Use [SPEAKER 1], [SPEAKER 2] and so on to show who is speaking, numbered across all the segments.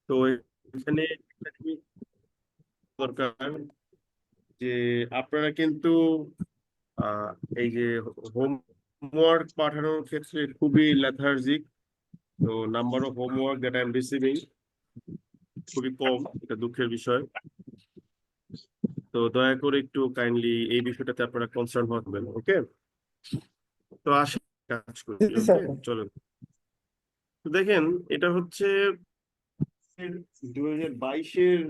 [SPEAKER 1] তো এখানে একটা জিনিস দরকার যে আপনারা কিন্তু আহ, এই যে হোমওয়ার্ক পাঠানোর ক্ষেত্রে খুবই লেথার্জিক। তো number of homework that I am receiving খুবই কম, এটা দুঃখের বিষয়। তো দয়া করে একটু কাইন্ডলি এই বিষয়টাতে আপনারা কনসার্ন হবেন, ওকে? তো আসে কাজ করি,
[SPEAKER 2] জি
[SPEAKER 1] ওকে,
[SPEAKER 2] স্যার।
[SPEAKER 1] চলেন। তো দেখেন, এটা হচ্ছে 2022-এর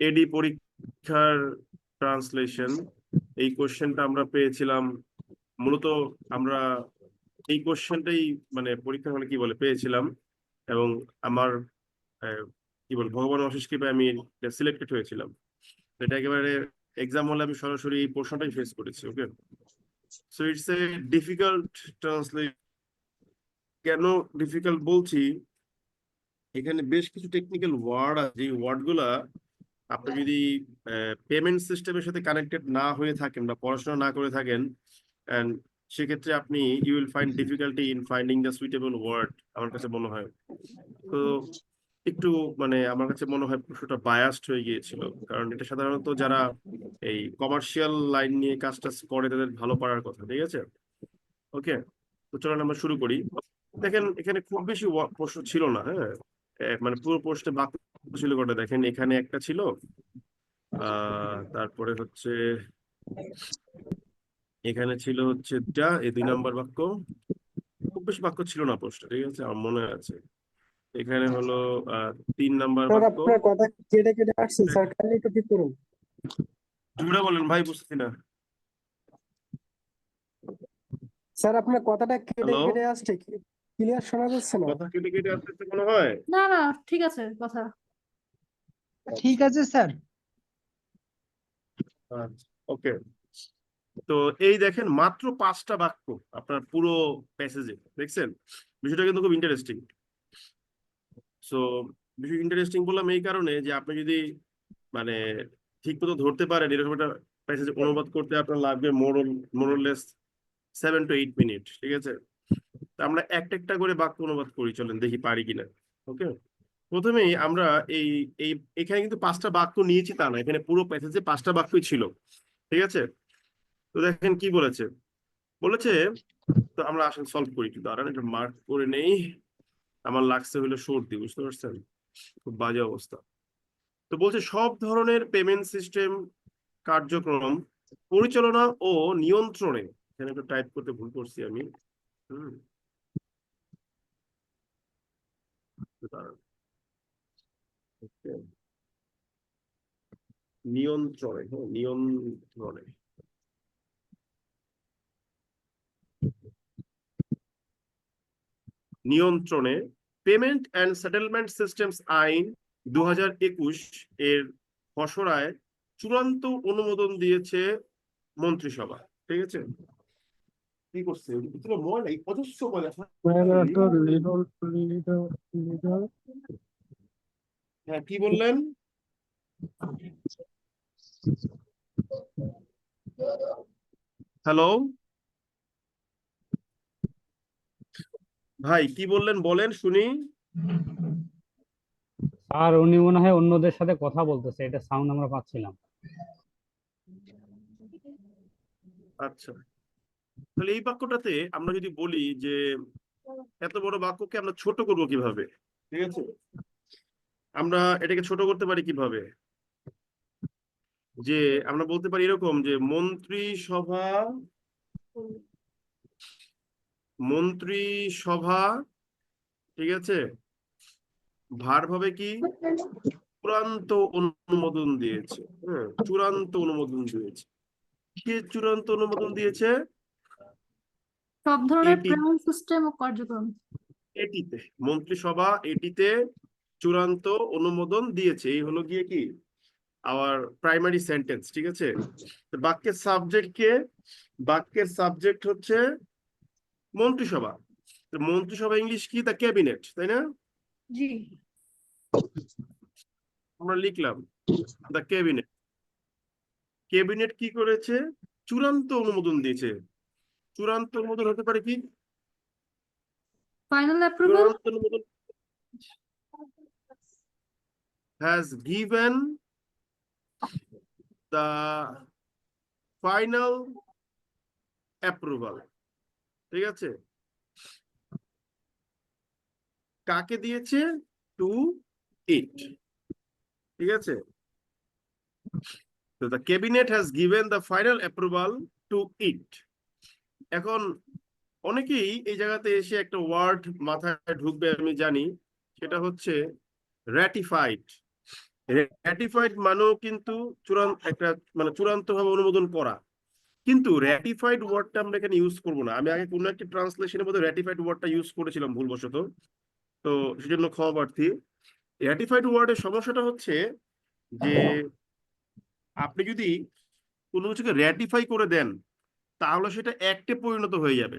[SPEAKER 1] এডি পরীক্ষার ট্রান্সলেশন। এই কোশ্চেনটা আমরা পেয়েছিলাম মূলত, আমরা এই কোশ্চেনটাই মানে পরীক্ষা হলে কি বলে পেয়েছিলাম। এবং আমার কি বল ভগবান অশেষ কৃপায় আমি সিলেক্টেড হয়েছিলাম। এটা একেবারে এক্সাম হলে আমি সরাসরি এই প্রশ্নটাই ফেস করেছি, okay? So it's a difficult translate. কেন ডিফিকাল্ট বলছি, এখানে বেশ কিছু টেকনিক্যাল ওয়ার্ড আছে, যে ওয়ার্ড গুলা আপনি যদি পেমেন্ট সিস্টেমের সাথে কানেক্টেড না হয়ে থাকেন বা পড়াশোনা না করে থাকেন, এন্ড সেক্ষেত্রে আপনি you will find difficulty in finding the suitable word, আমার কাছে মনে হয়। তো একটু মানে আমার কাছে মনে হয় প্রশ্নটা বায়াসড হয়ে গিয়েছিল, কারণ এটা সাধারণত যারা এই কমার্শিয়াল লাইন নিয়ে কাজটা করে তাদের ভালো পারার কথা, ঠিক আছে? ওকে, তো চলুন আমরা শুরু করি। দেখেন, এখানে খুব বেশি প্রশ্ন ছিল না, হ্যাঁ। মানে পুরো প্রশ্নে বাক্য ছিল কটা দেখেন, এখানে একটা ছিল, তারপরে হচ্ছে এখানে ছিল হচ্ছে যা এই 2 নম্বর বাক্য। খুব বেশি বাক্য ছিল না প্রশ্ন, ঠিক আছে, আমার মনে আছে। এখানে হলো 3 নম্বর
[SPEAKER 2] স্যার
[SPEAKER 1] বাক্য।
[SPEAKER 2] আপনার কথা কেটে কেটে আসছে স্যার, কাইন্ডলি একটু ঠিক করুন।
[SPEAKER 1] জুড়ে বলেন ভাই, বুঝতেছি না।
[SPEAKER 2] স্যার আপনার কথাটা কেটে
[SPEAKER 1] হ্যালো,
[SPEAKER 2] কেটে আসছে, ক্লিয়ার শোনা যাচ্ছে না।
[SPEAKER 1] কথা কেটে কেটে আসতে মনে হয়।
[SPEAKER 3] না না, ঠিক আছে কথা।
[SPEAKER 4] ঠিক আছে স্যার।
[SPEAKER 1] আচ্ছা, ওকে। তো এই দেখেন, মাত্র 5টা বাক্য আপনার পুরো প্যাসেজে, দেখছেন? বিষয়টা কিন্তু খুব ইন্টারেস্টিং। সো বিষয় ইন্টারেস্টিং বললাম এই কারণে যে আপনি যদি মানে ঠিক মতো ধরতে পারেন, এরকম একটা প্যাসেজ অনুবাদ করতে আপনার লাগবে মোরলেস 7 to 8 মিনিট, ঠিক আছে? তা আমরা একটা একটা করে বাক্য অনুবাদ করি, চলেন দেখি পারি কিনা। ওকে, প্রথমেই আমরা এই এই এখানে কিন্তু 5টা বাক্য নিয়েছি তা না, এখানে পুরো প্যাসেজে 5টা বাক্যই ছিল, ঠিক আছে? তো দেখেন কি বলেছে। বলেছে, তো আমরা আসলে সলভ করি, কিন্তু দাঁড়ান এটা মার্ক করে নেই। আমার লাগছে হলো সর্দি, বুঝতে পারছেন? খুব বাজে অবস্থা। তো বলছে সব ধরনের পেমেন্ট সিস্টেম কার্যক্রম পরিচালনা ও নিয়ন্ত্রণে, এখানে একটু টাইপ করতে ভুল করছি আমি। হুম, দাঁড়ান। Okay, নিয়ন্ত্রণে, হ্যাঁ, নিয়ন্ত্রণে, নিয়ন্ত্রণে পেমেন্ট অ্যান্ড সেটেলমেন্ট সিস্টেমস আইন 2021 এর খসড়ায় চূড়ান্ত অনুমোদন দিয়েছে মন্ত্রিসভা, ঠিক আছে? কি করছে ভিতরে ময়লা, এই অজস্র ময়লা। হ্যাঁ, কি বললেন? হ্যালো ভাই, কি বললেন বলেন শুনি।
[SPEAKER 5] আর উনি মনে হয় অন্যদের সাথে কথা বলতেছে, এটা সাউন্ড আমরা পাচ্ছিলাম।
[SPEAKER 1] আচ্ছা, তাহলে এই বাক্যটাতে আমরা যদি বলি যে এত বড় বাক্যকে আমরা ছোট করব কিভাবে, ঠিক আছে? আমরা এটাকে ছোট করতে পারি কিভাবে, যে আমরা বলতে পারি এরকম যে মন্ত্রিসভা, মন্ত্রিসভা, ঠিক আছে, ভার ভাবে কি চূড়ান্ত অনুমোদন দিয়েছে। হ্যাঁ, চূড়ান্ত অনুমোদন দিয়েছে। কে চূড়ান্ত অনুমোদন দিয়েছে?
[SPEAKER 3] সব ধরনের
[SPEAKER 1] এটি,
[SPEAKER 3] পেমেন্ট সিস্টেম ও কার্যক্রম।
[SPEAKER 1] এটিতে মন্ত্রিসভা এটিতে চূড়ান্ত অনুমোদন দিয়েছে, এই হলো গিয়ে কি আওয়ার প্রাইমারি সেন্টেন্স, ঠিক আছে? তো বাক্যের সাবজেক্ট কে? বাক্যের সাবজেক্ট হচ্ছে মন্ত্রিসভা। তো মন্ত্রিসভা ইংলিশ কি? দ্য ক্যাবিনেট, তাই না?
[SPEAKER 3] জি।
[SPEAKER 1] আমরা লিখলাম দ্য ক্যাবিনেট। ক্যাবিনেট কি করেছে? চূড়ান্ত অনুমোদন দিয়েছে। চূড়ান্ত অনুমোদন হতে পারে কি?
[SPEAKER 3] Final approval.
[SPEAKER 1] চূড়ান্ত অনুমোদন, has given the final approval, ঠিক আছে, কাকে দিয়েছে? টু ইট, ঠিক আছে। তো the cabinet has given the final approval to it. এখন অনেকেই এই জায়গাতে এসে একটা ওয়ার্ড মাথায় ঢুকবে আমি জানি, সেটা হচ্ছে র্যাটিফাইড। র্যাটিফাইড মানেও কিন্তু চূড়ান্ত একটা মানে চূড়ান্তভাবে অনুমোদন করা, কিন্তু র্যাটিফাইড ওয়ার্ডটা আমরা এখানে ইউজ করবো না। আমি আগে কোনো একটি ট্রান্সলেশনের মধ্যে র্যাটিফাইড ওয়ার্ডটা ইউজ করেছিলাম ভুলবশত, তো সেজন্য ক্ষমা প্রার্থী। র্যাটিফাইড ওয়ার্ডের সমস্যাটা হচ্ছে যে আপনি যদি কোনো কিছুকে র্যাটিফাই করে দেন তাহলে সেটা অ্যাক্টে পরিণত হয়ে যাবে।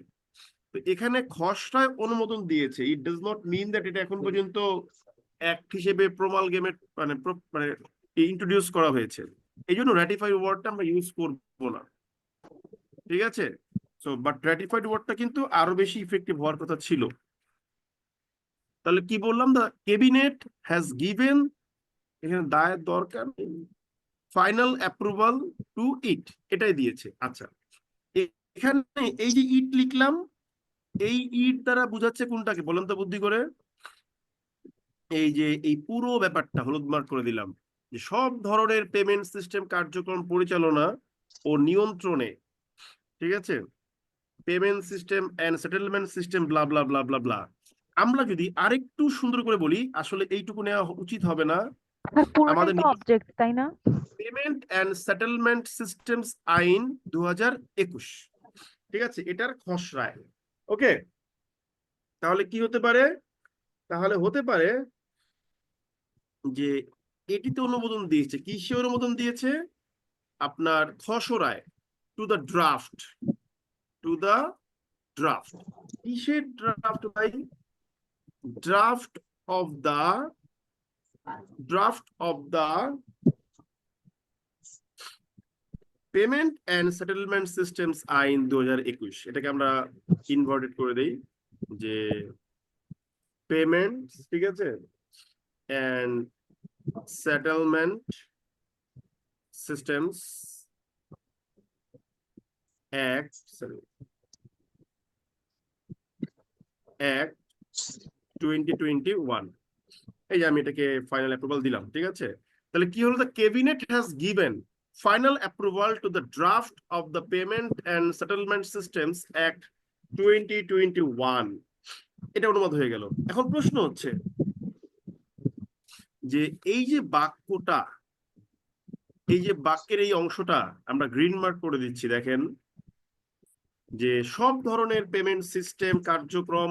[SPEAKER 1] তো এখানে খসড়ায় অনুমোদন দিয়েছে, it does not mean that এটা এখন পর্যন্ত অ্যাক্ট হিসেবে প্রমালগেমেট মানে ইন্ট্রোডিউস করা হয়েছে। এই জন্য র্যাটিফাই ওয়ার্ডটা আমরা ইউজ করবো না, ঠিক আছে। সো বাট র্যাটিফাইড ওয়ার্ডটা কিন্তু আরো বেশি ইফেক্টিভ হওয়ার কথা ছিল। তাহলে কি বললাম? দ্য ক্যাবিনেট হ্যাজ গিভেন, এখানে দায়ের দরকার, ফাইনাল অ্যাপ্রুভাল টু ইট, এটাই দিয়েছে। আচ্ছা, এখানে এই যে ইট লিখলাম, এই ইট দ্বারা বুঝাচ্ছে কোনটাকে বলেন তো বুদ্ধি করে? এই যে এই পুরো ব্যাপারটা হলুদ মার্ক করে দিলাম, যে সব ধরনের পেমেন্ট সিস্টেম কার্যক্রম পরিচালনা ও নিয়ন্ত্রণে, ঠিক আছে, payment system and settlement system blah blah blah blah blah. আমরা যদি আরেকটু সুন্দর করে বলি, আসলে এইটুকু নেওয়া উচিত হবে না, আমাদের
[SPEAKER 6] অবজেক্ট তাই না?
[SPEAKER 1] পেমেন্ট এন্ড সেটেলমেন্ট সিস্টেমস আইন 2021, ঠিক আছে, এটার খসড়ায়। ওকে, তাহলে কি হতে পারে? তাহলে হতে পারে যে এটিতে অনুমোদন দিয়েছে, কিসে অনুমোদন দিয়েছে? আপনার খসড়ায়, to the draft, to the draft. কিসের ড্রাফট ভাই? Draft of the payment and settlement systems আইন 2021। এটাকে আমরা ইনভার্টেড করে দেই, যে পেমেন্ট, ঠিক আছে, এন্ড সেটেলমেন্ট সিস্টেমস অ্যাক্ট 2021। এই যে আমি এটাকে ফাইনাল অ্যাপ্রুভাল দিলাম, ঠিক আছে। তাহলে কি হলো? The cabinet has given final approval to the draft of the payment and settlement systems act 2021। এটা অনুমোদন হয়ে গেল। এখন প্রশ্ন হচ্ছে যে এই যে বাক্যটা, এই যে বাক্যের এই অংশটা আমরা গ্রিন মার্ক করে দিচ্ছি, দেখেন, যে সব ধরনের পেমেন্ট সিস্টেম কার্যক্রম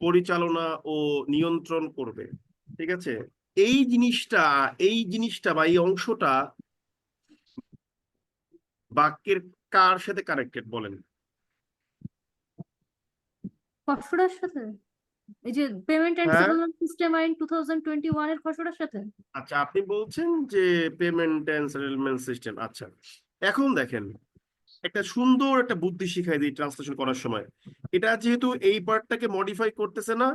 [SPEAKER 1] পরিচালনা ও নিয়ন্ত্রণ করবে, ঠিক আছে। এই জিনিসটা বা এই অংশটা বাক্যের কার সাথে কানেক্টেড বলেন?
[SPEAKER 3] খসড়ার সাথে, এই যে পেমেন্ট এন্ড
[SPEAKER 1] হ্যাঁ,
[SPEAKER 3] সেটেলমেন্ট সিস্টেম আইন 2021 এর খসড়ার সাথে।
[SPEAKER 1] আচ্ছা, আপনি বলছেন যে পেমেন্ট এন্ড সেটেলমেন্ট সিস্টেম। আচ্ছা, এখন দেখেন, একটা সুন্দর একটা বুদ্ধি শিখাই দিই ট্রান্সলেশন করার সময়। এটা যেহেতু এই পার্টটাকে মডিফাই করতেছে না,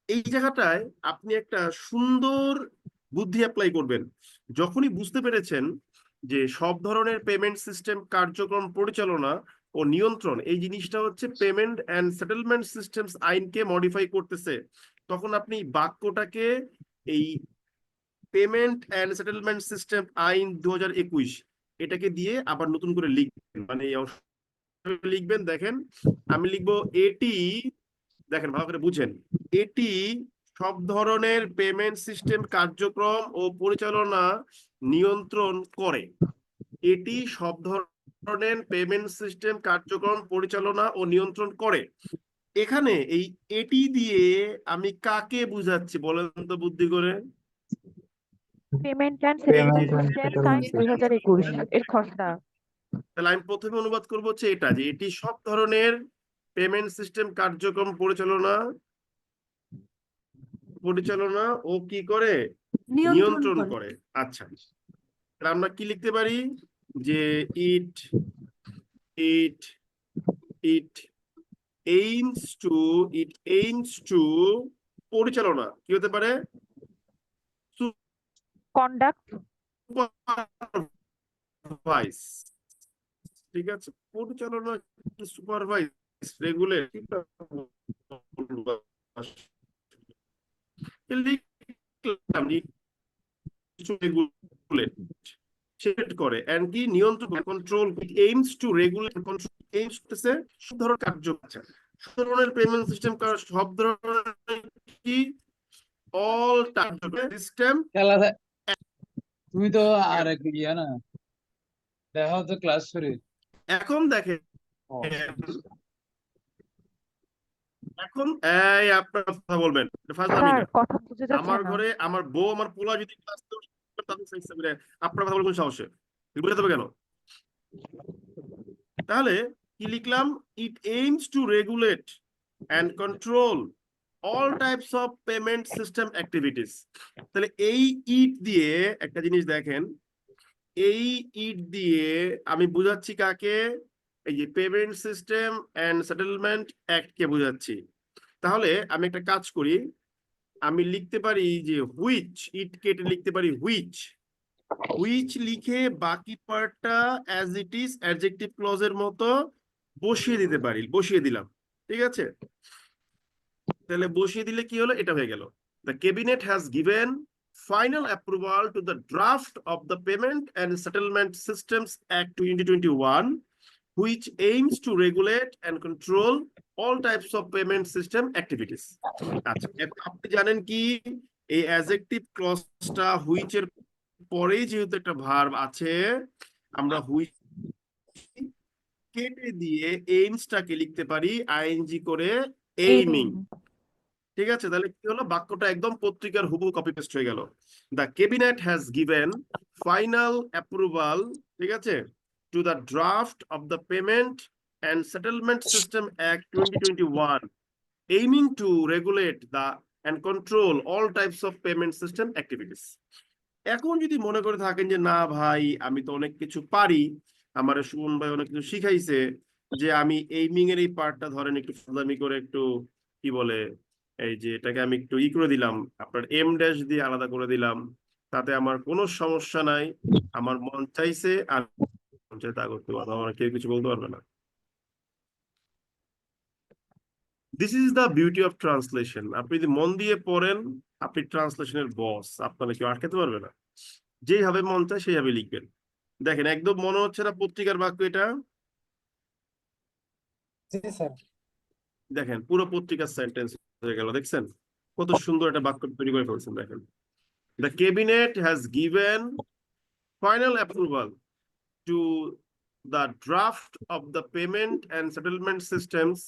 [SPEAKER 1] এই জায়গাটায় আপনি একটা সুন্দর বুদ্ধি অ্যাপ্লাই করবেন। যখনই বুঝতে পেরেছেন যে সব ধরনের পেমেন্ট সিস্টেম কার্যক্রম পরিচালনা ও নিয়ন্ত্রণ, এই জিনিসটা হচ্ছে পেমেন্ট এন্ড সেটেলমেন্ট সিস্টেমস আইনকে মডিফাই করতেছে, তখন আপনি বাক্যটাকে এই পেমেন্ট এন্ড সেটেলমেন্ট সিস্টেম আইন 2021 এটাকে দিয়ে আবার নতুন করে লিখবেন, মানে এই অংশ লিখবেন। দেখেন, আমি লিখবো এটি, দেখেন ভালো করে বুঝেন, এটি সব ধরনের পেমেন্ট সিস্টেম কার্যক্রম ও পরিচালনা নিয়ন্ত্রণ করে। এটি সব ধরনের পেমেন্ট সিস্টেম কার্যক্রম পরিচালনা ও নিয়ন্ত্রণ করে। এখানে এই এটি দিয়ে আমি কাকে বুঝাচ্ছি বলেন তো বুদ্ধি করে?
[SPEAKER 6] পেমেন্ট এন্ড সেটেলমেন্ট সিস্টেম আইন 2021 এর খসড়া।
[SPEAKER 1] তাহলে আমি প্রথমে অনুবাদ করবো হচ্ছে এটা, যে এটি সব ধরনের পেমেন্ট সিস্টেম কার্যক্রম পরিচালনা ও কি করে? নিয়ন্ত্রণ করে। আচ্ছা, তাহলে আমরা কি লিখতে পারি? যে ইট এইমস টু পরিচালনা কি হতে পারে?
[SPEAKER 6] কন্ডাক্ট
[SPEAKER 1] সুপারভাইজ, ঠিক আছে, পরিচালনা, সুপারভাইজ, রেগুলেট, লিখলাম কিছু রেগুলেট করে and কি নিয়ন্ত্রণ, control, aims to regulate, control, aims করতেছে সব ধরনের কার্য, আচ্ছা সব ধরনের পেমেন্ট সিস্টেম, সব ধরনের কি অল টাইপ সিস্টেম।
[SPEAKER 7] খেলা তুমি তো আর এক ইয়া না দেখা হতো ক্লাস করে।
[SPEAKER 1] এখন দেখেন, এখন এই আপনার কথা বলবেন, ফাজলামি
[SPEAKER 6] স্যার
[SPEAKER 1] না।
[SPEAKER 6] কথা বুঝে যাচ্ছে
[SPEAKER 1] আমার
[SPEAKER 6] না।
[SPEAKER 1] ঘরে আমার বউ আমার পোলা যদি ক্লাস আপনার কথা বলবেন কোন সাহসে, বুঝে যাবে কেন? তাহলে কি লিখলাম, it aims to regulate and control all types of payment system activities. তাহলে এই ইট দিয়ে একটা জিনিস দেখেন, এই ইট দিয়ে আমি বুঝাচ্ছি কাকে, এই যে payment system and settlement act কে বুঝাচ্ছি। তাহলে আমি একটা কাজ করি, আমি লিখতে পারি যে হুইচ, ইট কেটে লিখতে পারি হুইচ, হুইচ লিখে বাকি পার্টটা অ্যাজ ইট ইজ অ্যাডজেক্টিভ ক্লজের মতো বসিয়ে দিতে পারি, বসিয়ে দিলাম, ঠিক আছে। তাহলে বসিয়ে দিলে কি হলো, এটা হয়ে গেল, the cabinet has given final approval to the draft of the payment and settlement systems act 2021 which aims to regulate and control all types of payment system activities. আচ্ছা, আপনি জানেন কি এই অ্যাডজেক্টিভ ক্লজটা হুইচ এর পরেই যেহেতু একটা ভার্ব আছে, আমরা হুইচ কেটে দিয়ে এইমসটাকে লিখতে পারি আইএনজি করে এইমিং, ঠিক আছে। তাহলে কি হলো, বাক্যটা একদম পত্রিকার হুবহু কপি পেস্ট হয়ে গেল। The cabinet has given final approval, ঠিক আছে, two the draft of the payment and settlement system act 2021 aiming to regulate the and control all types of payment system activities. এখন যদি মনে করে থাকেন যে না ভাই আমি তো অনেক কিছু পারি, আমার সুমন ভাই অনেক কিছু শিখাইছে, যে আমি এইমিং এর এই পার্টটা ধরেন একটু ফাজলামি করে একটু কি বলে, এই যে এটাকে আমি একটু ই করে দিলাম, আপনার এম ড্যাশ দিয়ে আলাদা করে দিলাম, তাতে আমার কোনো সমস্যা নাই, আমার মন চাইছে আর মন চাই তা করতে পারবো, আমার কেউ কিছু বলতে পারবে না। This is the beauty of translation. আপনি যদি মন দিয়ে পড়েন, আপনি ট্রান্সলেশনের বস, আপনারা কেউ আটকাতে পারবে না, যেভাবে মন চায় সেইভাবে লিখবেন। দেখেন একদম মনে হচ্ছে না পত্রিকার বাক্য এটা,
[SPEAKER 2] জি স্যার।
[SPEAKER 1] দেখেন পুরো পত্রিকার সেন্টেন্স হয়ে গেল, দেখছেন কত সুন্দর একটা বাক্য তৈরি করে ফেলছেন। দেখেন, the cabinet has given final approval to the draft of the Payment and Settlement Systems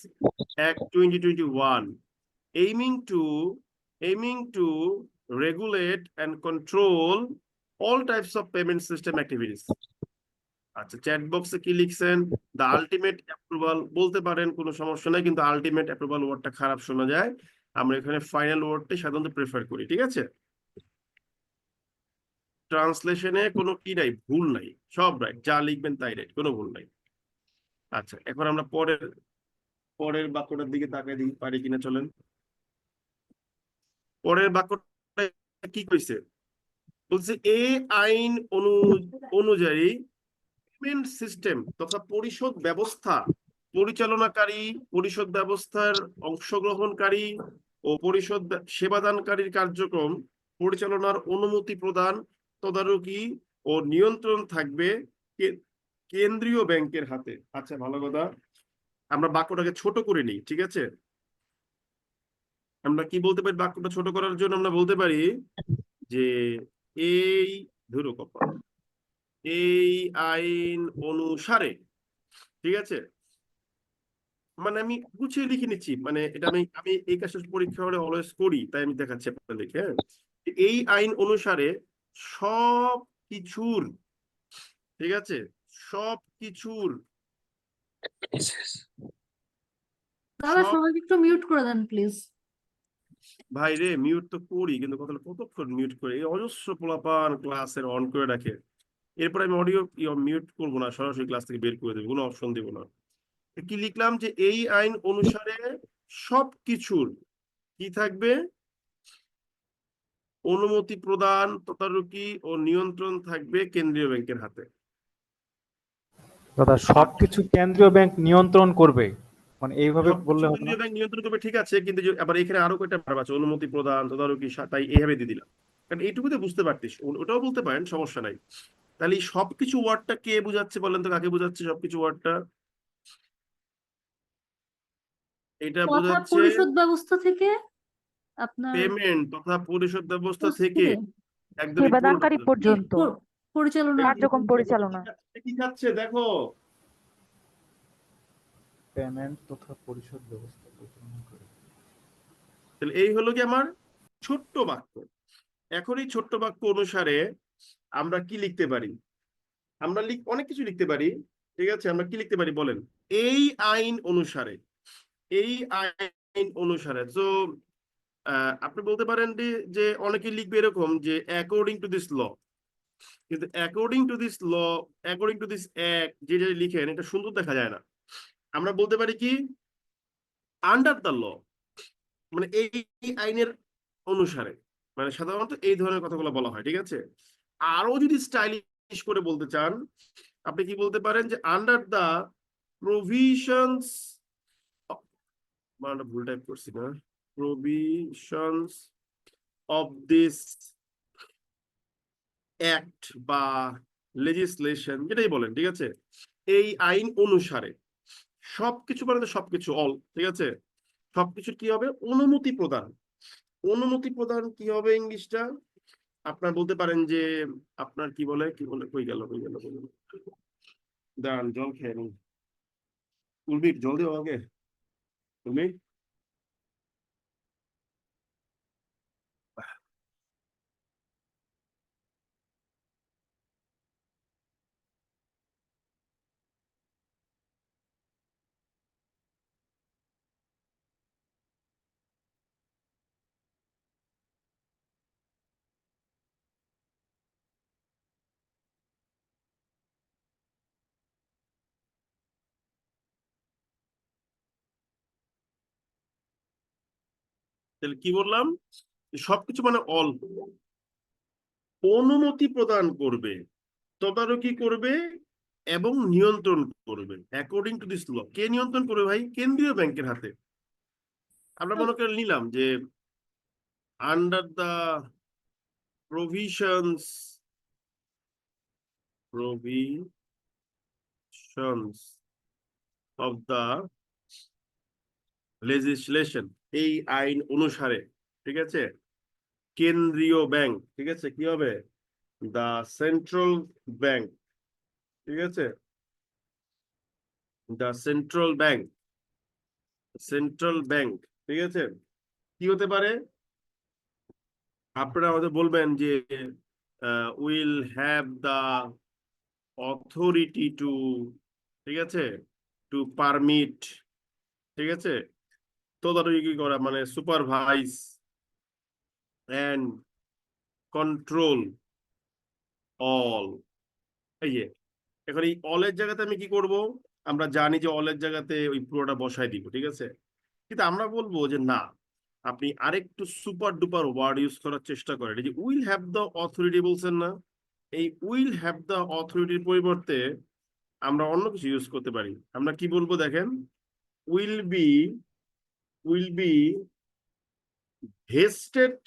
[SPEAKER 1] Act 2021 aiming to regulate and control all types of payment system activities. আচ্ছা, চ্যাট বক্সে কি লিখছেন, দ্য আলটিমেট অ্যাপ্রুভাল বলতে পারেন, কোনো সমস্যা নাই, কিন্তু আলটিমেট অ্যাপ্রুভাল ওয়ার্ডটা খারাপ শোনা যায়, আমরা এখানে ফাইনাল ওয়ার্ডটাই সাধারণত প্রেফার করি, ঠিক আছে। ট্রান্সলেশনে কোনো কি নাই, ভুল নাই, সব রাইট, যা লিখবেন তাই রাইট, কোনো ভুল নাই। আচ্ছা, এখন আমরা পরের বাক্যটার দিকে তাকাই দিই পারি কিনা, চলেন। পরের বাক্যটা কি কইছে, বলছে এই আইন অনুযায়ী পেমেন্ট সিস্টেম তথা পরিশোধ ব্যবস্থা পরিচালনাকারী, পরিশোধ ব্যবস্থার অংশগ্রহণকারী ও পরিশোধ সেবাদানকারীর কার্যক্রম পরিচালনার অনুমতি প্রদান, তদারকি ও নিয়ন্ত্রণ থাকবে কেন্দ্রীয় ব্যাংকের হাতে। আচ্ছা, ভালো কথা, আমরা বাক্যটাকে ছোট করে নিই, ঠিক আছে। আমরা কি বলতে পারি, বাক্যটা ছোট করার জন্য আমরা বলতে পারি যে এই ধরো কপাল, এই আইন অনুসারে, ঠিক আছে, মানে আমি গুছিয়ে লিখে নিচ্ছি, মানে এটা আমি আমি এই কাজটা পরীক্ষা হলে অলওয়েজ করি, তাই আমি দেখাচ্ছি আপনাদেরকে। হ্যাঁ, এই আইন অনুসারে সব কিছুর, ঠিক আছে, সব কিছুর,
[SPEAKER 3] দাদা
[SPEAKER 1] সব,
[SPEAKER 3] সবাইকে একটু মিউট করে দেন প্লিজ।
[SPEAKER 1] ভাই রে মিউট তো করি, কিন্তু কথা কতক্ষণ মিউট করে, এই অজস্র পোলাপান ক্লাসের অন করে রাখে, এরপর আমি অডিও মিউট করবো না, সরাসরি ক্লাস থেকে বের করে দেবো, কোনো অপশন দিব না। কি লিখলাম, যে এই আইন অনুসারে সবকিছুর কি থাকবে, অনুমতি প্রদান, তদারকি ও নিয়ন্ত্রণ থাকবে কেন্দ্রীয় ব্যাংকের হাতে।
[SPEAKER 8] দাদা সবকিছু কেন্দ্রীয় ব্যাংক নিয়ন্ত্রণ করবে, মানে এইভাবে
[SPEAKER 1] সবকিছু
[SPEAKER 8] বললে হবে না?
[SPEAKER 1] কেন্দ্রীয় ব্যাংক নিয়ন্ত্রণ করবে, ঠিক আছে, কিন্তু আবার এখানে আরো কয়টা ভার্ব আছে, অনুমতি প্রদান, তদারকি, তাই এইভাবে দিয়ে দিলাম, কারণ এইটুকুতে বুঝতে পারতিস, ওটাও বলতে পারেন, সমস্যা নাই। তাহলে এই সবকিছু ওয়ার্ডটা কে বোঝাচ্ছে বলেন তো, কাকে বোঝাচ্ছে সবকিছু ওয়ার্ডটা? এটা
[SPEAKER 3] কথা
[SPEAKER 1] বোঝাচ্ছে
[SPEAKER 3] পরিশোধ ব্যবস্থা থেকে আপনার
[SPEAKER 1] পেমেন্ট তথা পরিশোধ ব্যবস্থা থেকে একদম
[SPEAKER 6] সেবাদানকারী পর্যন্ত
[SPEAKER 3] পরিচালনা
[SPEAKER 6] কার্যক্রম পরিচালনা।
[SPEAKER 1] কি যাচ্ছে দেখো,
[SPEAKER 8] পেমেন্ট তথা পরিশোধ ব্যবস্থা পরিচালনা করে।
[SPEAKER 1] তাহলে এই হলো কি আমার ছোট্ট বাক্য। এখন এই ছোট্ট বাক্য অনুসারে আমরা কি লিখতে পারি? আমরা অনেক কিছু লিখতে পারি, ঠিক আছে। আমরা কি লিখতে পারি বলেন? এই আইন অনুসারে, এই আইন অনুসারে। তো আপনি বলতে পারেন যে অনেকে লিখবে এরকম যে অ্যাকর্ডিং টু দিস ল, কিন্তু according to this law, according to this act যেটা লিখেন এটা সুন্দর দেখা যায় না। আমরা বলতে পারি কি আন্ডার দ্য ল, মানে এই আইনের অনুসারে, মানে সাধারণত এই ধরনের কথাগুলো বলা হয়, ঠিক আছে। আরো যদি স্টাইলিশ করে বলতে চান, আপনি কি বলতে পারেন যে আন্ডার দ্য প্রভিশনস, মানে ভুল টাইপ করছি না, প্রভিশনস অফ দিস অ্যাক্ট বা লেজিসলেশন, যেটাই বলেন, ঠিক আছে, এই আইন অনুসারে সবকিছু, মানে তো সবকিছু অল, ঠিক আছে, সবকিছুর কি হবে? অনুমতি প্রদান। অনুমতি প্রদান কি হবে ইংলিশটা? আপনার বলতে পারেন যে আপনার কি বলে কই গেল দাঁড়ান, জল খেয়ে নিন। উর্মির জল দিও আমাকে, উর্মি। তাহলে কি বললাম? সবকিছু মানে অল, অনুমতি প্রদান করবে, তদারকি করবে এবং নিয়ন্ত্রণ করবে অ্যাকর্ডিং টু দিস ল। কে নিয়ন্ত্রণ করবে ভাই? কেন্দ্রীয় ব্যাংকের হাতে। আমরা মনে করে নিলাম যে under the provisions of the legislation, এই আইন অনুসারে, ঠিক আছে, কেন্দ্রীয় ব্যাংক, ঠিক আছে, কি হবে? দ্য সেন্ট্রাল ব্যাংক, ঠিক আছে, the central bank, central bank, ঠিক আছে, কি হতে পারে? আপনারা আমাদের বলবেন যে will have the authority two, ঠিক আছে, টু পারমিট, ঠিক আছে, তদারকি করা, মানে সুপারভাইজ এন্ড কন্ট্রোল অল। এই যে এখন এই অলের জায়গাতে আমি কি করব? আমরা জানি যে অলের জায়গাতে ওই পুরোটা বসাই দিব, ঠিক আছে, কিন্তু আমরা বলবো যে না, আপনি আরেকটু সুপার ডুপার ওয়ার্ড ইউজ করার চেষ্টা করেন। এই যে উইল হ্যাভ দ্য অথরিটি বলছেন না, এই উইল হ্যাভ দ্য অথরিটির পরিবর্তে আমরা অন্য কিছু ইউজ করতে পারি। আমরা কি বলবো দেখেন? Will be vested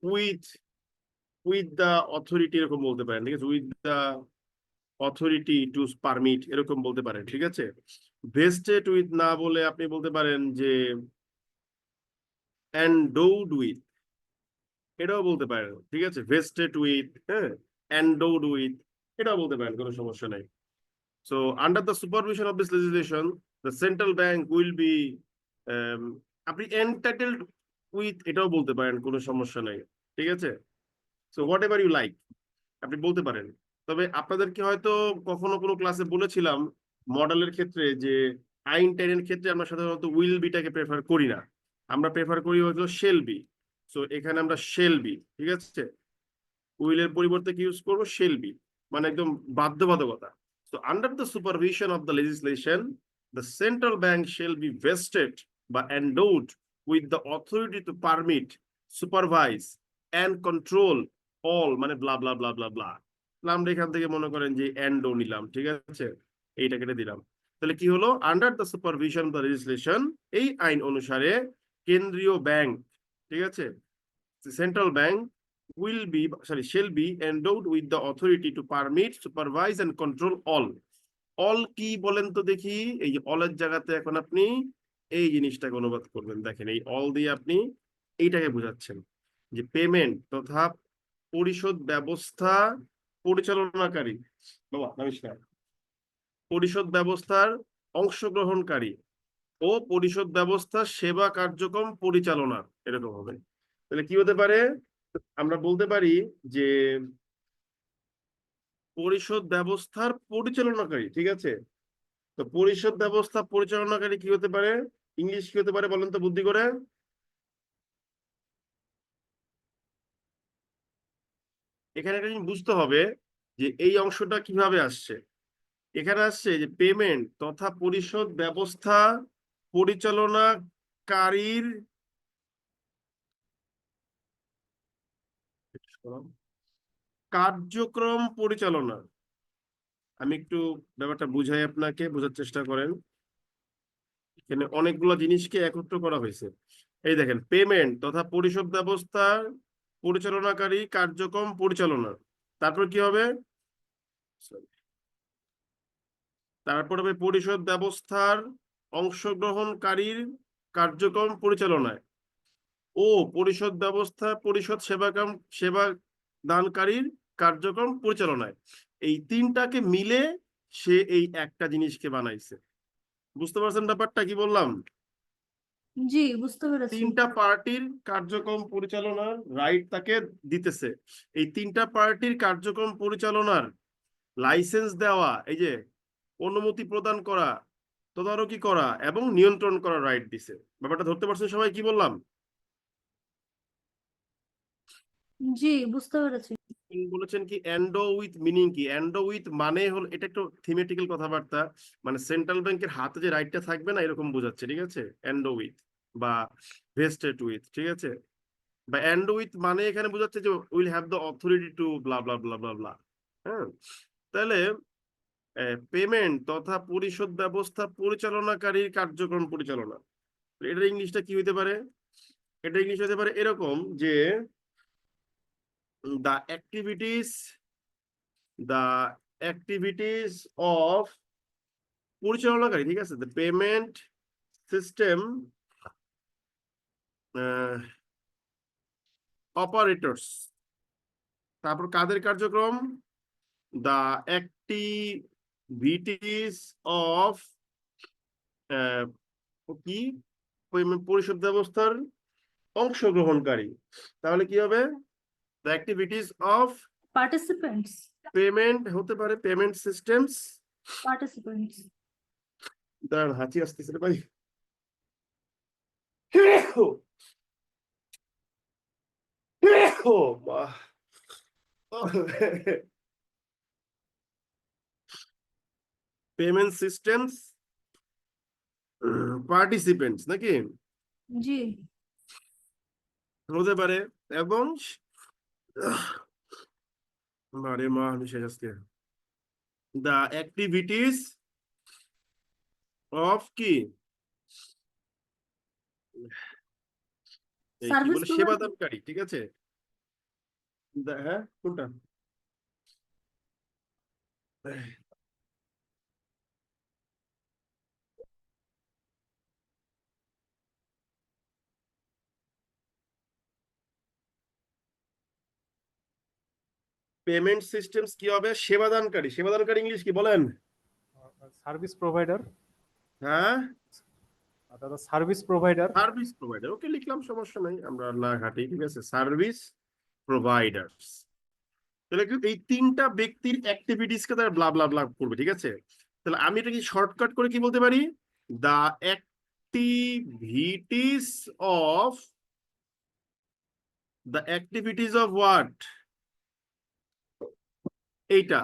[SPEAKER 1] with the authority, এরকম বলতে পারেন, ঠিক আছে, with the authority two permit, এরকম বলতে পারেন, ঠিক আছে। ভেস্টেড উইথ না বলে আপনি বলতে পারেন যে এন্ডোড উইথ, এটাও বলতে পারেন, ঠিক আছে, ভেস্টেড উইথ, হ্যাঁ, এন্ডোড উইথ, এটাও বলতে পারেন, কোনো সমস্যা নাই। So under the supervision of this legislation, the central bank will be আপনি entitled with, এটাও বলতে পারেন, কোনো সমস্যা নাই, ঠিক আছে। So whatever you like আপনি বলতে পারেন। তবে আপনাদেরকে হয়তো কখনো কোনো ক্লাসে বলেছিলাম মডেলের ক্ষেত্রে যে আইন টাইনের ক্ষেত্রে আমরা সাধারণত উইল বিটাকে প্রেফার করি না, আমরা প্রেফার করি হয়তো শেল বি। সো এখানে আমরা শেল বি, ঠিক আছে, উইলের পরিবর্তে কি ইউজ করবো? শেল বি, মানে একদম বাধ্যবাধকতা। So under the supervision of the legislation, the central bank shall be vested বা endowed with the authority to permit, supervise and control all মানে ব্লা ব্লা ব্লা ব্লা ব্লা। আমরা এখান থেকে মনে করেন যে এন্ডও নিলাম, ঠিক আছে, এইটা কেটে দিলাম। তাহলে কি হলো, under the supervision of the legislation, এই আইন অনুসারে কেন্দ্রীয় ব্যাংক, ঠিক আছে, central bank shall be endowed with the authority to permit, supervise and control all কি বলেন তো দেখি। এই যে অলের জায়গাতে এখন আপনি এই জিনিসটাকে অনুবাদ করবেন। দেখেন এই অল দিয়ে আপনি এইটাকে বোঝাচ্ছেন যে পেমেন্ট তথা পরিশোধ ব্যবস্থা পরিচালনাকারী, বাবা নমস্কার, পরিশোধ ব্যবস্থার অংশগ্রহণকারী ও পরিশোধ ব্যবস্থা সেবা কার্যক্রম পরিচালনা, এরকম হবে। তাহলে কি হতে পারে, আমরা বলতে পারি যে পরিশোধ ব্যবস্থার পরিচালনাকারী, ঠিক আছে। তো পরিশোধ ব্যবস্থা পরিচালনাকারী কি হতে পারে, ইংলিশ কি হতে পারে বলেন তো বুদ্ধি করে। এখানে একটা জিনিস বুঝতে হবে যে এই অংশটা কিভাবে আসছে। এখানে আসছে যে পেমেন্ট তথা পরিশোধ ব্যবস্থা পরিচালনাকারীর কার্যক্রম পরিচালনা। আমি একটু ব্যাপারটা বুঝাই, আপনাকে বোঝার চেষ্টা করেন। এখানে অনেকগুলো জিনিসকে একত্র করা হয়েছে। এই দেখেন, পেমেন্ট তথা পরিশোধ ব্যবস্থার পরিচালনাকারী কার্যক্রম পরিচালনা, তারপর কি হবে, তারপর হবে পরিশোধ ব্যবস্থার অংশগ্রহণকারীর কার্যক্রম পরিচালনায় ও পরিশোধ ব্যবস্থা পরিশোধ সেবা দানকারীর কার্যক্রম পরিচালনায়। এই তিনটাকে মিলে সে এই একটা জিনিসকে বানাইছে। বুঝতে পারছেন ব্যাপারটা কি বললাম?
[SPEAKER 3] জি, বুঝতে পেরেছি।
[SPEAKER 1] তিনটা পার্টির কার্যক্রম পরিচালনার রাইট তাকে দিতেছে। এই তিনটা পার্টির কার্যক্রম পরিচালনার লাইসেন্স দেওয়া, এই যে অনুমতি প্রদান করা, তদারকি করা এবং নিয়ন্ত্রণ করার রাইট দিছে। ব্যাপারটা ধরতে পারছেন সবাই কি বললাম?
[SPEAKER 3] জি, বুঝতে পেরেছি।
[SPEAKER 1] বলেছেন কি এন্ডো উইথ মিনিং কি, এন্ডো উইথ মানে হলো, এটা একটু থিমেটিক্যাল কথাবার্তা, মানে সেন্ট্রাল ব্যাংকের হাতে যে রাইটটা থাকবে না এরকম বোঝাচ্ছে, ঠিক আছে, এন্ডো উইথ বা ভেস্টেড উইথ, ঠিক আছে, বা এন্ড উইথ মানে এখানে বোঝাচ্ছে যে will have the authority to blah blah blah blah blah. হ্যাঁ, তাহলে পেমেন্ট তথা পরিশোধ ব্যবস্থা পরিচালনাকারীর কার্যক্রম পরিচালনা, এটার ইংলিশটা কি হইতে পারে, এটা ইংলিশ হতে পারে এরকম যে দ্য অ্যাক্টিভিটিস অফ পরিচালনাকারী, ঠিক আছে, দ্য পেমেন্ট সিস্টেম অপারেটরস, তারপর কাদের কার্যক্রম, the activities of কি পরিশোধ ব্যবস্থার অংশগ্রহণকারী। তাহলে কি হবে, the activities of
[SPEAKER 3] participants,
[SPEAKER 1] payment হতে পারে পেমেন্ট সিস্টেমস।
[SPEAKER 3] পার্টিসিপেন্টস।
[SPEAKER 1] দাঁড়ান হাঁচি আসতেছে রে ভাই। পেমেন্ট সিস্টেমস পার্টিসিপেন্টস নাকি
[SPEAKER 3] জি,
[SPEAKER 1] হতে পারে, এবং আরে মা আমি শেষ আজকে, the activities of কি এই কি
[SPEAKER 3] সার্ভিস
[SPEAKER 1] বলে সেবা দানকারী, ঠিক আছে, হ্যাঁ কোনটা, পেমেন্ট সিস্টেমস কি হবে, সেবাদানকারী, সেবাদানকারী ইংলিশ কি বলেন,
[SPEAKER 8] সার্ভিস প্রোভাইডার,
[SPEAKER 1] হ্যাঁ
[SPEAKER 8] দাদা সার্ভিস প্রোভাইডার।
[SPEAKER 1] সার্ভিস প্রোভাইডার, ওকে লিখলাম সমস্যা নাই, আমরা না ঘাটি, ঠিক আছে, সার্ভিস প্রোভাইডার্স। তাহলে এই তিনটা ব্যক্তির অ্যাক্টিভিটিস কে তারা ব্লা ব্লা ব্লা করবে, ঠিক আছে। তাহলে আমি এটা কি শর্টকাট করে কি বলতে পারি, দ্য অ্যাক্টিভিটিস অফ হোয়াট, এইটা